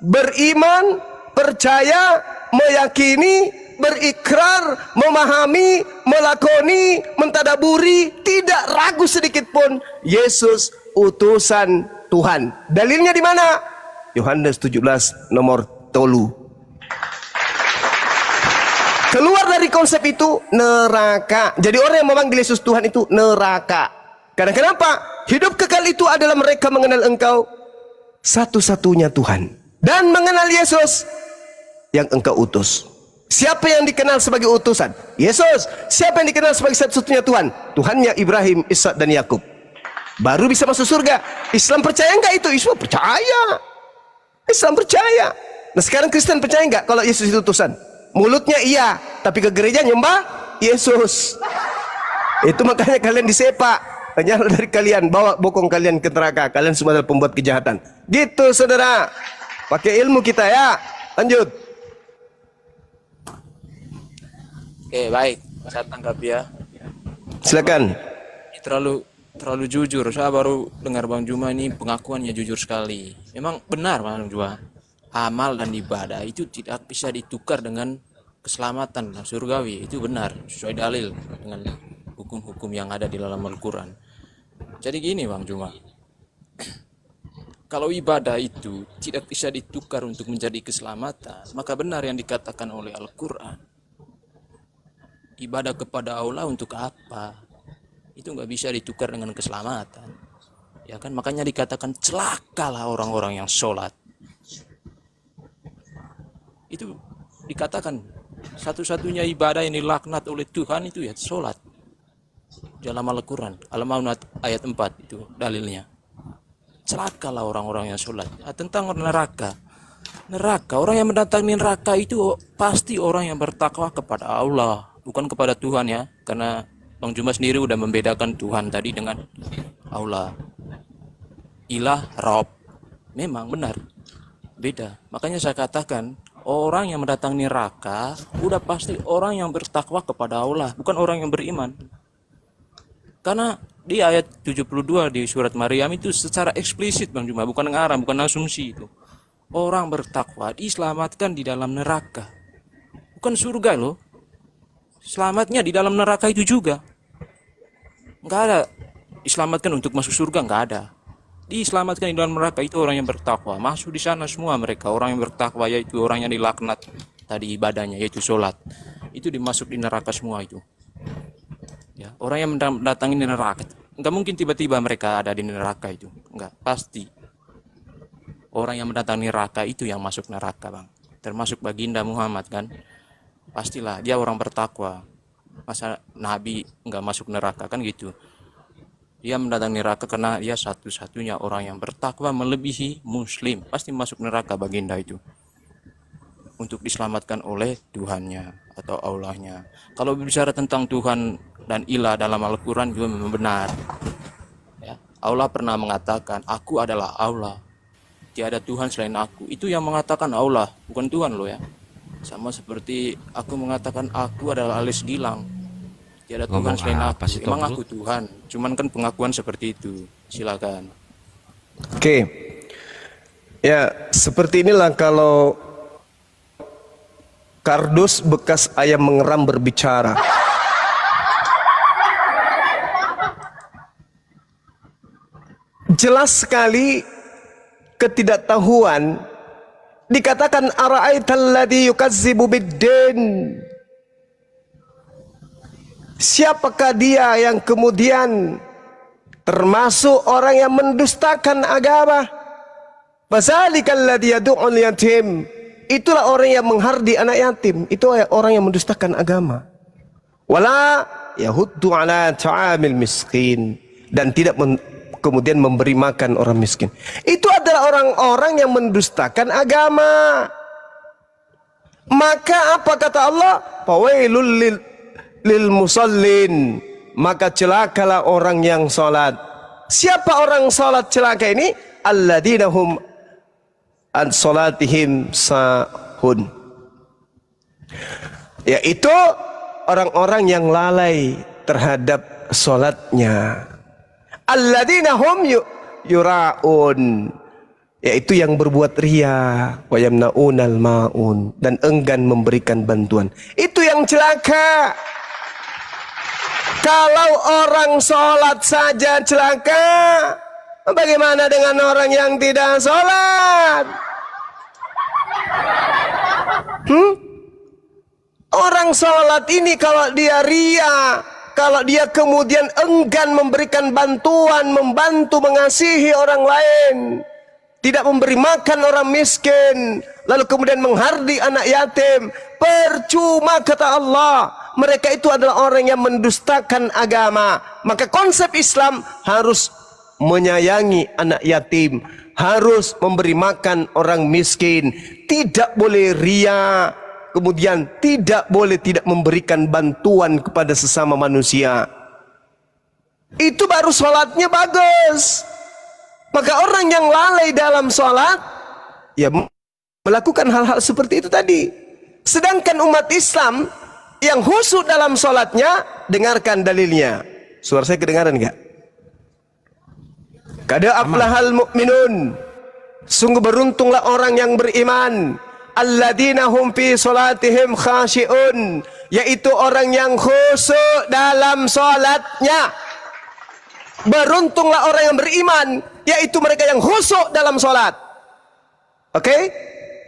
beriman, percaya, meyakini, berikrar, memahami, melakoni, mentadaburi, tidak ragu sedikit pun Yesus utusan Tuhan. Dalilnya di mana? Yohanes 17 nomor 3. Keluar dari konsep itu neraka. Jadi orang yang memanggil Yesus Tuhan itu neraka. Karena kenapa? Hidup kekal itu adalah mereka mengenal Engkau satu-satunya Tuhan dan mengenal Yesus yang Engkau utus. Siapa yang dikenal sebagai utusan? Yesus. Siapa yang dikenal sebagai satu-satunya Tuhan? Tuhannya Ibrahim, Ishak dan Yakub. Baru bisa masuk surga. Islam percaya enggak itu? Islam percaya. Islam percaya. Nah sekarang Kristen percaya enggak kalau Yesus itu utusan? Mulutnya iya, tapi ke gereja nyembah Yesus. Itu makanya kalian disepak. Hanya dari kalian, bawa bokong kalian ke neraka. Kalian semua adalah pembuat kejahatan. Gitu saudara. Pakai ilmu kita ya. Lanjut. Oke, baik. Saya tangkap ya. Silakan. Terlalu jujur. Saya baru dengar Bang Juma ini pengakuannya jujur sekali. Memang benar Bang Juma. Amal dan ibadah itu tidak bisa ditukar dengan keselamatan surgawi. Itu benar. Sesuai dalil dengan hukum-hukum yang ada di dalam Al-Quran. Jadi gini Bang Juma, kalau ibadah itu tidak bisa ditukar untuk menjadi keselamatan, maka benar yang dikatakan oleh Al-Quran. Ibadah kepada Allah untuk apa? Itu nggak bisa ditukar dengan keselamatan. Ya kan, makanya dikatakan celakalah orang-orang yang sholat. Itu dikatakan satu-satunya ibadah yang dilaknat oleh Tuhan itu ya sholat. Dalam Al-Quran, Al-Maun ayat 4 itu dalilnya. Celakalah orang-orang yang sholat. Tentang neraka. Neraka, orang yang mendatangi neraka itu pasti orang yang bertakwa kepada Allah, bukan kepada Tuhan ya. Karena Bang Juma sendiri udah membedakan Tuhan tadi dengan Allah. Ilah, Rob. Memang benar. Beda. Makanya saya katakan, orang yang mendatangi neraka udah pasti orang yang bertakwa kepada Allah, bukan orang yang beriman. Karena di ayat 72 di surat Maryam itu secara eksplisit Bang Juma, bukan ngarang, bukan asumsi itu. Orang bertakwa diselamatkan di dalam neraka. Bukan surga loh. Selamatnya di dalam neraka itu juga. Enggak ada diselamatkan untuk masuk surga, enggak ada. Diselamatkan di dalam neraka itu orang yang bertakwa. Masuk di sana semua mereka. Orang yang bertakwa yaitu orang yang dilaknat tadi ibadahnya yaitu sholat. Itu dimasuk di neraka semua itu. Ya, orang yang mendatangi neraka, enggak mungkin tiba-tiba mereka ada di neraka itu, enggak, pasti. Orang yang mendatangi neraka itu yang masuk neraka Bang. Termasuk baginda Muhammad kan, pastilah dia orang bertakwa. Masa Nabi enggak masuk neraka kan gitu. Dia mendatangi neraka karena dia satu-satunya orang yang bertakwa melebihi Muslim, pasti masuk neraka baginda itu. Untuk diselamatkan oleh Tuhannya atau Allahnya. Kalau bicara tentang Tuhan dan ilah dalam Al-Quran juga memang benar ya. Allah pernah mengatakan aku adalah Allah, tiada Tuhan selain aku. Itu yang mengatakan Allah, bukan Tuhan loh ya. Sama seperti aku mengatakan aku adalah Alis Gilang, tiada Tuhan selain aku. Emang aku Tuhan, cuman kan pengakuan seperti itu. Silakan. Oke. Ya seperti inilah kalau kardus bekas ayam mengeram berbicara. Jelas sekali ketidaktahuan. Dikatakan ara'aital ladzi yukazzibu biddin. Siapakah dia yang kemudian termasuk orang yang mendustakan agama? Fazalikal ladzi yad'ul yatim. Itulah orang yang menghardi anak yatim. Itu orang yang mendustakan agama. Wala yahuddu ala ta'amil miskin. Dan tidak kemudian memberi makan orang miskin. Itu adalah orang-orang yang mendustakan agama. Maka apa kata Allah? Fawailul lil musallin. Maka celakalah orang yang salat. Siapa orang salat celaka ini? Alladzina hum an salatihim sahun. Yaitu orang-orang yang lalai terhadap salatnya. Alladzina hum yura'un, yaitu yang berbuat riya, wa yamna'unal ma'un, dan enggan memberikan bantuan. Itu yang celaka. Kalau orang sholat saja celaka, bagaimana dengan orang yang tidak sholat? Orang sholat ini kalau dia riya, kalau dia kemudian enggan memberikan bantuan, membantu, mengasihi orang lain, tidak memberi makan orang miskin, lalu kemudian menghardik anak yatim, percuma kata Allah. Mereka itu adalah orang yang mendustakan agama. Maka konsep Islam harus menyayangi anak yatim, harus memberi makan orang miskin, tidak boleh ria, kemudian tidak boleh tidak memberikan bantuan kepada sesama manusia. Itu baru sholatnya bagus. Maka orang yang lalai dalam sholat, ya melakukan hal-hal seperti itu tadi. Sedangkan umat Islam yang khusyuk dalam sholatnya, dengarkan dalilnya. Suara saya kedengaran enggak? Kada aflahal mu'minun, sungguh beruntunglah orang yang beriman. Alladzina hum fi salatihim khashi'un, yaitu orang yang khusyuk dalam salatnya. Beruntunglah orang yang beriman, yaitu mereka yang khusyuk dalam salat. Oke?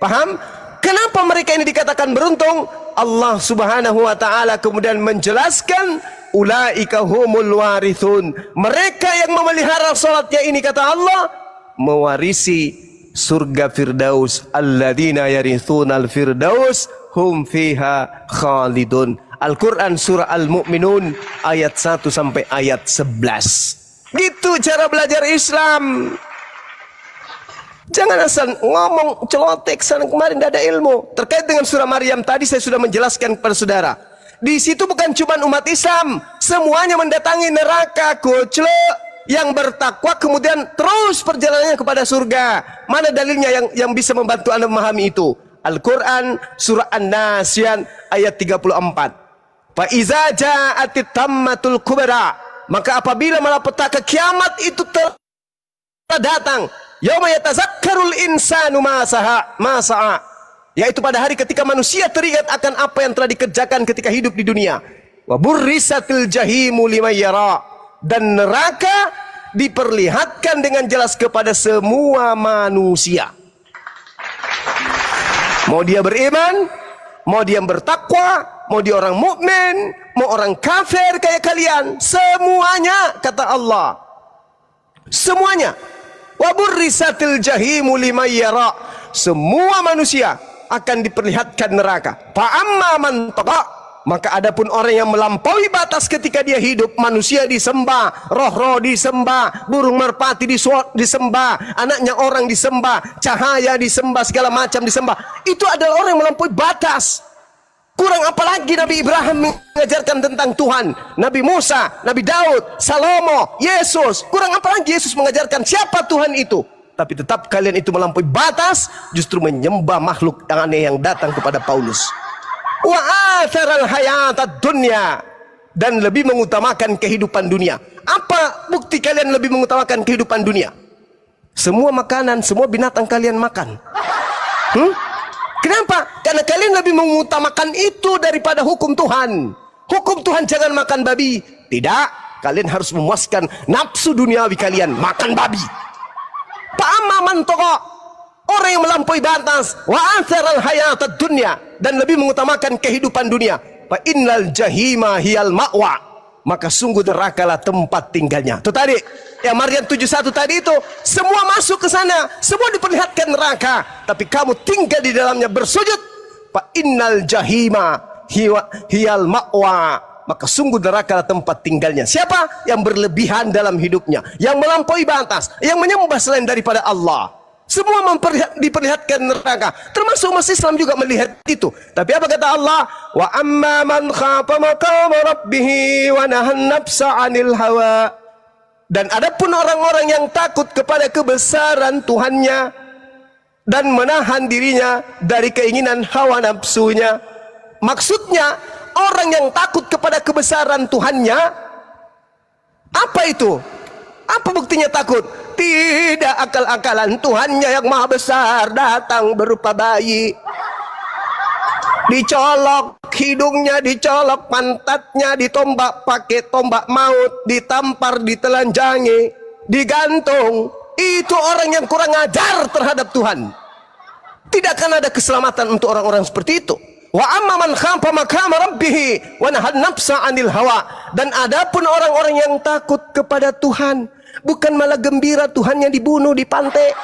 Paham? Kenapa mereka ini dikatakan beruntung? Allah Subhanahu wa taala kemudian menjelaskan, ulaika humul warithun. Mereka yang memelihara salatnya ini, kata Allah, mewarisi surga Firdaus. Alladzina yarithunal firdaus hum fiha khalidun. Al-Quran surah Al-Mu'minun ayat 1 sampai ayat 11. Gitu cara belajar Islam. Jangan asal ngomong celotek sana kemarin, tidak ada ilmu. Terkait dengan surah Maryam tadi saya sudah menjelaskan kepada saudara. Di situ bukan cuma umat Islam, semuanya mendatangi neraka, gojlok, yang bertakwa kemudian terus perjalanannya kepada surga. Mana dalilnya yang bisa membantu Anda memahami itu? Al-Quran surah An-Nasyan ayat 34. Fa iza ja'atit tammatul kubra, maka apabila malapetaka kiamat itu telah datang, yauma yatazakkarul insanu ma sa'a, yaitu pada hari ketika manusia teringat akan apa yang telah dikerjakan ketika hidup di dunia. Wa burrisatil jahimu liman yara, dan neraka diperlihatkan dengan jelas kepada semua manusia. Mau dia beriman, mau dia bertakwa, mau dia orang mukmin, mau orang kafir kayak kalian, semuanya kata Allah. Semuanya. Wa burrisatil jahimu liman yara, semua manusia akan diperlihatkan neraka. Fa amma man taqa, maka adapun orang yang melampaui batas ketika dia hidup, manusia disembah, roh-roh disembah, burung merpati disembah, anaknya orang disembah, cahaya disembah, segala macam disembah. Itu adalah orang yang melampaui batas. Kurang apalagi Nabi Ibrahim mengajarkan tentang Tuhan, Nabi Musa, Nabi Daud, Salomo, Yesus. Kurang apalagi Yesus mengajarkan siapa Tuhan itu. Tapi tetap kalian itu melampaui batas, justru menyembah makhluk yang aneh yang datang kepada Paulus. Wa atharal hayatad dunya, dan lebih mengutamakan kehidupan dunia. Apa bukti kalian lebih mengutamakan kehidupan dunia? Semua makanan, semua binatang kalian makan. Kenapa? Karena kalian lebih mengutamakan itu daripada hukum Tuhan. Hukum Tuhan jangan makan babi. Tidak, kalian harus memuaskan nafsu duniawi kalian, makan babi. Pa'amaman toko, orang yang melampaui batas, wa atharal hayatad dunya, dan lebih mengutamakan kehidupan dunia. Fa innal jahima hiyal ma'wa, maka sungguh nerakalah tempat tinggalnya. Itu tadi yang Maryam 71 tadi itu, semua masuk ke sana, semua diperlihatkan neraka, tapi kamu tinggal di dalamnya bersujud. Fa innal jahima hiyal ma'wa, maka sungguh nerakalah tempat tinggalnya. Siapa yang berlebihan dalam hidupnya, yang melampaui batas, yang menyembah selain daripada Allah, semua diperlihatkan neraka. Termasuk umat Islam juga melihat itu. Tapi apa kata Allah? Wa amma man khafa maqama rabbih wa nahan nafsa 'anil hawa. Dan adapun orang-orang yang takut kepada kebesaran Tuhannya dan menahan dirinya dari keinginan hawa nafsunya. Maksudnya orang yang takut kepada kebesaran Tuhannya, apa itu? Apa buktinya takut? Tidak akal-akalan Tuhannya yang maha besar datang berupa bayi, dicolok hidungnya, dicolok pantatnya, ditombak pakai tombak maut, ditampar, ditelanjangi, digantung. Itu orang yang kurang ajar terhadap Tuhan. Tidak akan ada keselamatan untuk orang-orang seperti itu. Wa amma man khafa maqama rabbih wa nahan nafsa 'anil hawa. Dan adapun orang-orang yang takut kepada Tuhan, bukan malah gembira Tuhannya dibunuh, dipantai,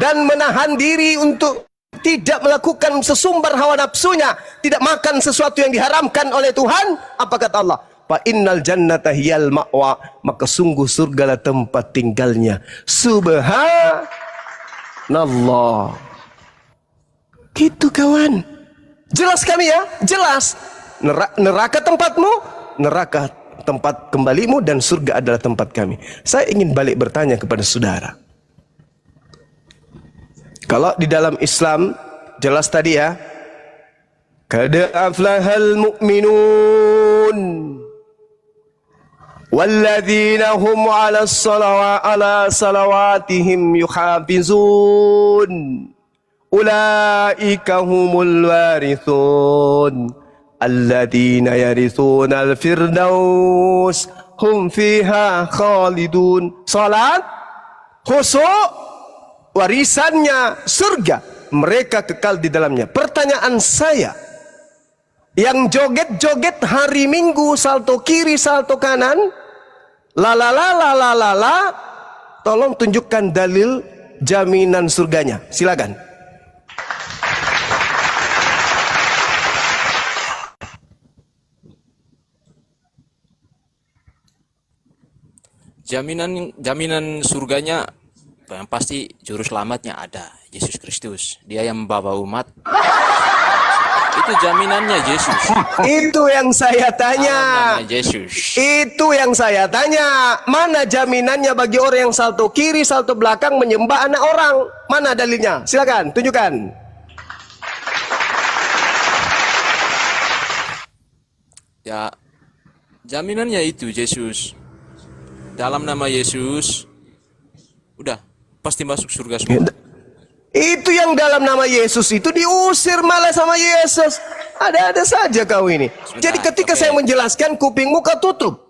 dan menahan diri untuk tidak melakukan sesumbar hawa nafsunya, tidak makan sesuatu yang diharamkan oleh Tuhan, apa kata Allah? Fa innal jannata hiyal ma'wa, maka sungguh surgalah tempat tinggalnya. Subhanallah. Gitu kawan. Jelas kami ya? Jelas. Neraka tempatmu, neraka tempat kembalimu, dan surga adalah tempat kami. Saya ingin balik bertanya kepada saudara. Kalau di dalam Islam jelas tadi ya, qad aflahal mu'minun walladzina hum 'ala salawatihim yuhafizun ulaika humul warithun alladzina yarithunal firdaus hum fiha khalidun. Salat khusyuk, warisannya surga, mereka kekal di dalamnya. Pertanyaan saya, yang joget-joget hari Minggu, salto kiri, salto kanan, tolong tunjukkan dalil jaminan surganya. Silakan. Jaminan surganya yang pasti juru selamatnya ada, Yesus Kristus. Dia yang membawa umat. Itu jaminannya Yesus. Itu yang saya tanya. Yesus. Itu yang saya tanya. Mana jaminannya bagi orang yang salto kiri, salto belakang menyembah anak orang? Mana dalilnya? Silakan, tunjukkan. Ya, jaminannya itu Yesus. Dalam nama Yesus, udah pasti masuk surga semua. Itu yang dalam nama Yesus itu diusir malah sama Yesus. Ada-ada saja kau ini. Jadi ketika saya menjelaskan, kupingmu kau tutup.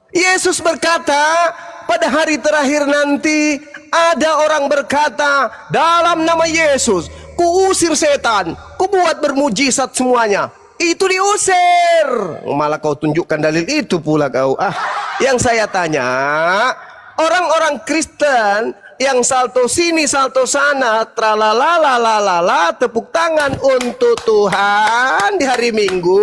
Yesus berkata, pada hari terakhir nanti ada orang berkata, dalam nama Yesus kuusir setan, kubuat bermujizat semuanya. Itu diusir. Malah kau tunjukkan dalil itu pula kau. Yang saya tanya, orang-orang Kristen yang salto sini, salto sana, tralalalala, tepuk tangan untuk Tuhan di hari Minggu.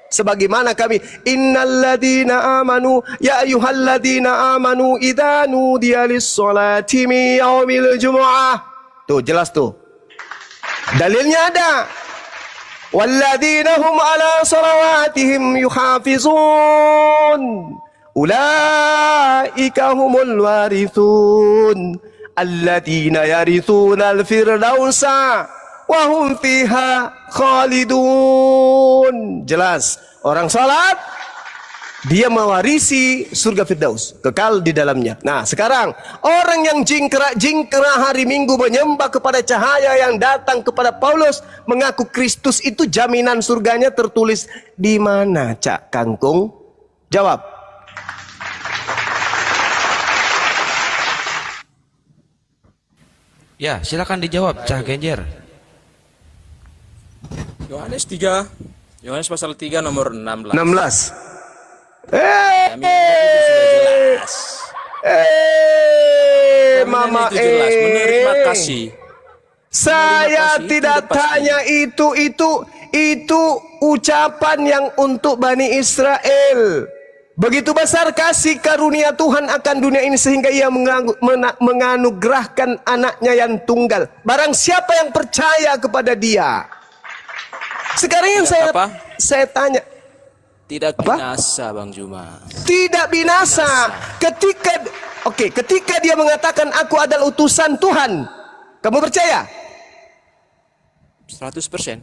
Sebagaimana kami, innalladzina amanu, ya ayyuhalladzina amanu, idza nudiya lis-sholati min yaumil jumu'ah. Tuh, jelas tuh. Dalilnya ada. Walladzina hum ala salawatihim yuhafizun ulaika humul warithun alladzina yarithunal firdausa wa hum fiha khalidun. Jelas, orang salat dia mewarisi surga Firdaus, kekal di dalamnya. Nah, sekarang orang yang jingkrak hari Minggu menyembah kepada cahaya yang datang kepada Paulus, mengaku Kristus, itu jaminan surganya tertulis di mana, Cak Kangkung? Jawab. Ya, silakan dijawab, Cak Genjer. Yohanes 3, Yohanes pasal 3 nomor 16. Mama menerima kasih. Saya tidak tanya itu ucapan yang untuk Bani Israel. Begitu besar kasih karunia Tuhan akan dunia ini sehingga ia menganugerahkan anaknya yang tunggal. Barang siapa yang percaya kepada dia. Sekarang yang saya tanya, tidak binasa, Bang Juma. Tidak binasa. Ketika dia mengatakan aku adalah utusan Tuhan, kamu percaya? 100%.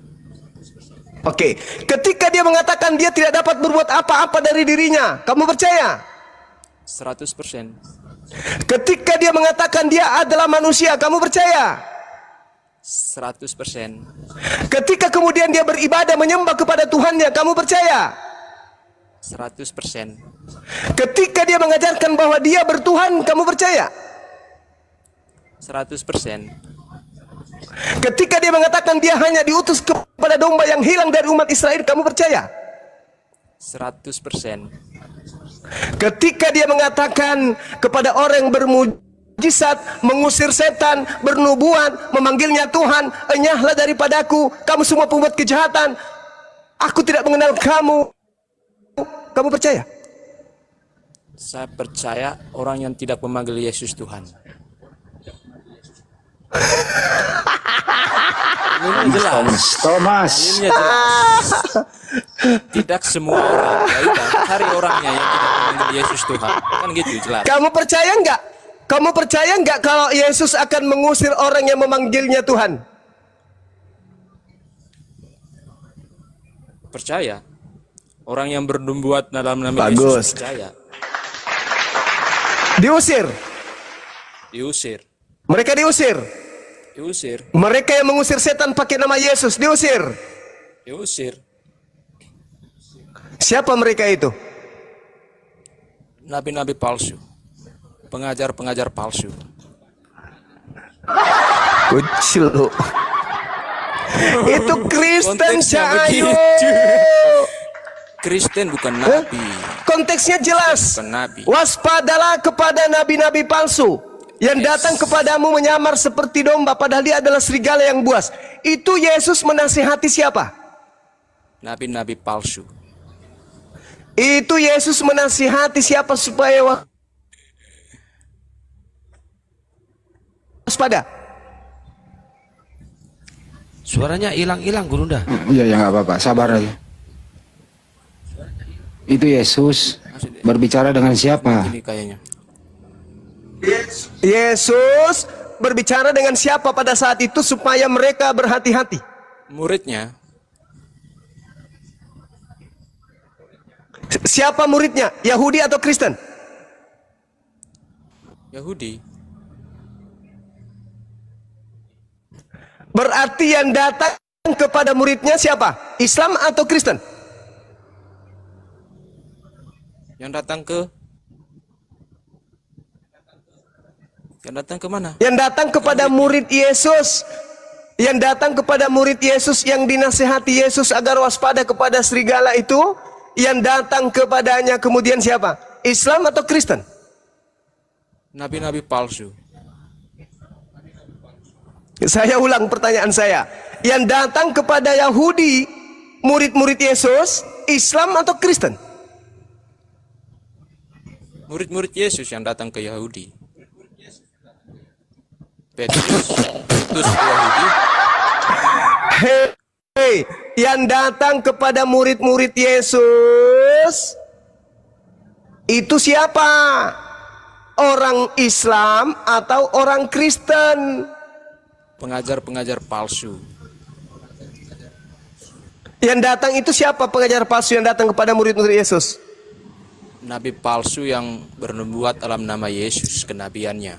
Ketika dia mengatakan dia tidak dapat berbuat apa-apa dari dirinya, kamu percaya? 100%. Ketika dia mengatakan dia adalah manusia, kamu percaya? 100%. Ketika kemudian dia beribadah menyembah kepada Tuhannya, kamu percaya? 100%. Ketika dia mengajarkan bahwa dia bertuhan, kamu percaya? 100%. Ketika dia mengatakan dia hanya diutus kepada domba yang hilang dari umat Israel, kamu percaya? 100%. Ketika dia mengatakan kepada orang yang bermujizat, mengusir setan, bernubuat, memanggilnya Tuhan, enyahlah daripadaku, kamu semua pembuat kejahatan, aku tidak mengenal kamu. Kamu percaya? Saya percaya orang yang tidak memanggil Yesus Tuhan. Ini jelas. Thomas. Ini jelas. Tidak semua orang. Ya udah, cari orangnya yang tidak memanggil Yesus Tuhan. Kan gitu jelas. Kamu percaya enggak? Kamu percaya enggak kalau Yesus akan mengusir orang yang memanggilnya Tuhan? Percaya. Orang yang bernubuat dalam nama Bagus. Yesus percaya. Diusir. Diusir. Mereka diusir. Diusir. Mereka yang mengusir setan pakai nama Yesus diusir. Diusir. Siapa mereka itu? Nabi-nabi palsu. Pengajar-pengajar palsu. Kecil lu. Itu Kristen Konteksnya Cahayu. begitu. Kristen bukan nabi. Konteksnya jelas. Bukan nabi. Waspadalah kepada nabi-nabi palsu yang datang kepadamu menyamar seperti domba, padahal dia adalah serigala yang buas. Itu Yesus menasihati siapa? Nabi-nabi palsu. Itu Yesus menasihati siapa supaya waspada? Suaranya hilang-hilang, Gurunda. Iya, ya nggak apa-apa, sabar aja. Itu Yesus berbicara dengan siapa? Ini kayaknya. Yesus berbicara dengan siapa pada saat itu supaya mereka berhati-hati? Muridnya. Siapa muridnya? Yahudi atau Kristen? Yahudi. Berarti yang datang kepada muridnya siapa? Islam atau Kristen? Yang datang ke mana? Yang datang kepada murid Yesus. Yang datang kepada murid Yesus yang dinasihati Yesus agar waspada kepada serigala itu, yang datang kepadanya kemudian siapa? Islam atau Kristen? Nabi-nabi palsu. Saya ulang pertanyaan saya. Yang datang kepada Yahudi, murid-murid Yesus, Islam atau Kristen? Murid-murid Yesus yang datang ke Yahudi. Petrus Yahudi. Hei, yang datang kepada murid-murid Yesus itu siapa? Orang Islam atau orang Kristen? Pengajar-pengajar palsu. Yang datang itu siapa pengajar palsu yang datang kepada murid-murid Yesus? Nabi palsu yang bernubuat dalam nama Yesus kenabiannya.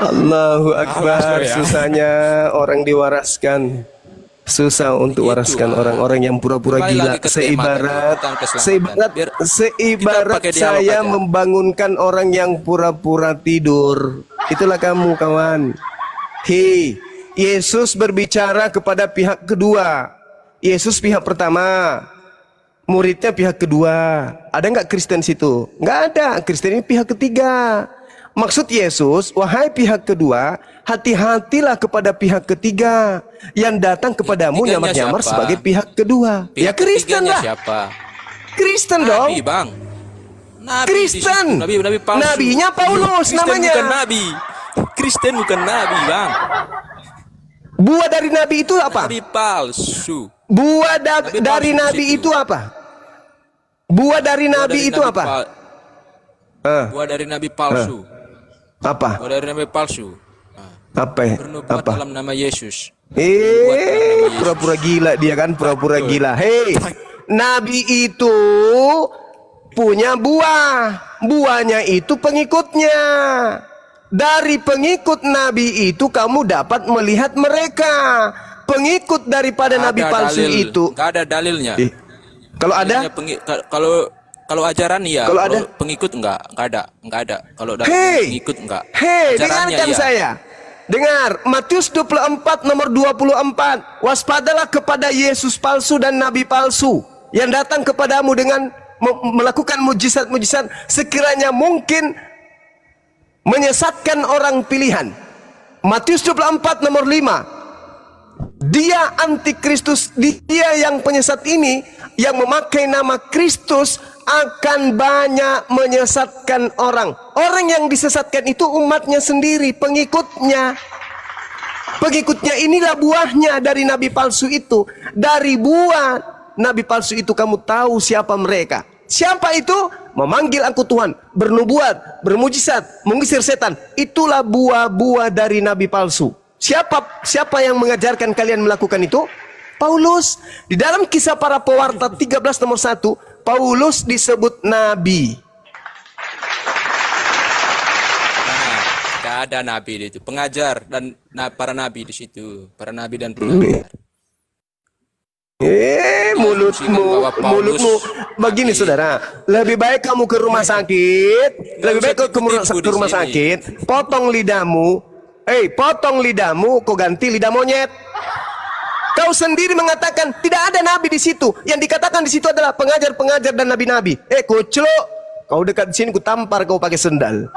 Allahu Akbar. Susahnya orang diwaraskan. Susah untuk waraskan orang-orang yang pura-pura gila. Seibarat saya membangunkan orang yang pura-pura tidur. Itulah kamu, kawan. Hei, Yesus berbicara kepada pihak kedua. Yesus pihak pertama, muridnya pihak kedua. Ada nggak Kristen situ? Nggak ada. Kristen ini pihak ketiga. Maksud Yesus, wahai pihak kedua, hati-hatilah kepada pihak ketiga yang datang kepadamu nyamar-nyamar sebagai pihak kedua. Pihak ya Kristen lah. Siapa? Kristen Nabi, dong. Bang. Nabi Kristen. Nabi palsu. Nabinya Paulus Kristen namanya. Bukan nabi. Kristen bukan nabi, Bang. Buah dari nabi itu apa? Nabi palsu. Buah dari nabi itu apa? Buah dari nabi itu apa? Buah dari nabi palsu. Apa? Buah dari nabi palsu. Apa? Bernubuat dalam nama Yesus. Pura-pura gila dia kan, pura-pura gila. Hei, nabi itu punya buah. Buahnya itu pengikutnya. Dari pengikut nabi itu kamu dapat melihat mereka. Pengikut daripada nabi palsu itu. Gak ada dalilnya. Kalau ada? Kalau ajaran iya, Kalau kalau ada? pengikut enggak ada. Kalau dari Hei, pengikut enggak. hei, Ajarannya dengarkan iya. saya. Dengar, Matius 24 nomor 24. Waspadalah kepada Yesus palsu dan nabi palsu yang datang kepadamu dengan melakukan mujizat-mujizat sekiranya mungkin menyesatkan orang pilihan. Matius 24 nomor 5. Dia antikristus, dia yang penyesat ini yang memakai nama Kristus akan banyak menyesatkan orang. Orang yang disesatkan itu umatnya sendiri, pengikutnya. Pengikutnya inilah buahnya dari nabi palsu itu. Dari buah nabi palsu itu kamu tahu siapa mereka. Siapa itu? Memanggil aku Tuhan, bernubuat, bermujizat, mengusir setan. Itulah buah-buah dari nabi palsu. Siapa yang mengajarkan kalian melakukan itu? Paulus. Di dalam Kisah Para Pewarta 13 nomor 1, Paulus disebut nabi. Nah, tidak ada nabi di itu, pengajar dan para nabi di situ, para nabi dan pengajar. Mulutmu begini saudara. Lebih baik kamu ke rumah sakit, lebih baik ke rumah sakit, potong lidahmu. Potong lidahmu, kau ganti lidah monyet. Kau sendiri mengatakan tidak ada nabi di situ. Yang dikatakan di situ adalah pengajar-pengajar dan nabi-nabi. Kucluk, kau dekat sini ku tampar kau pakai sendal.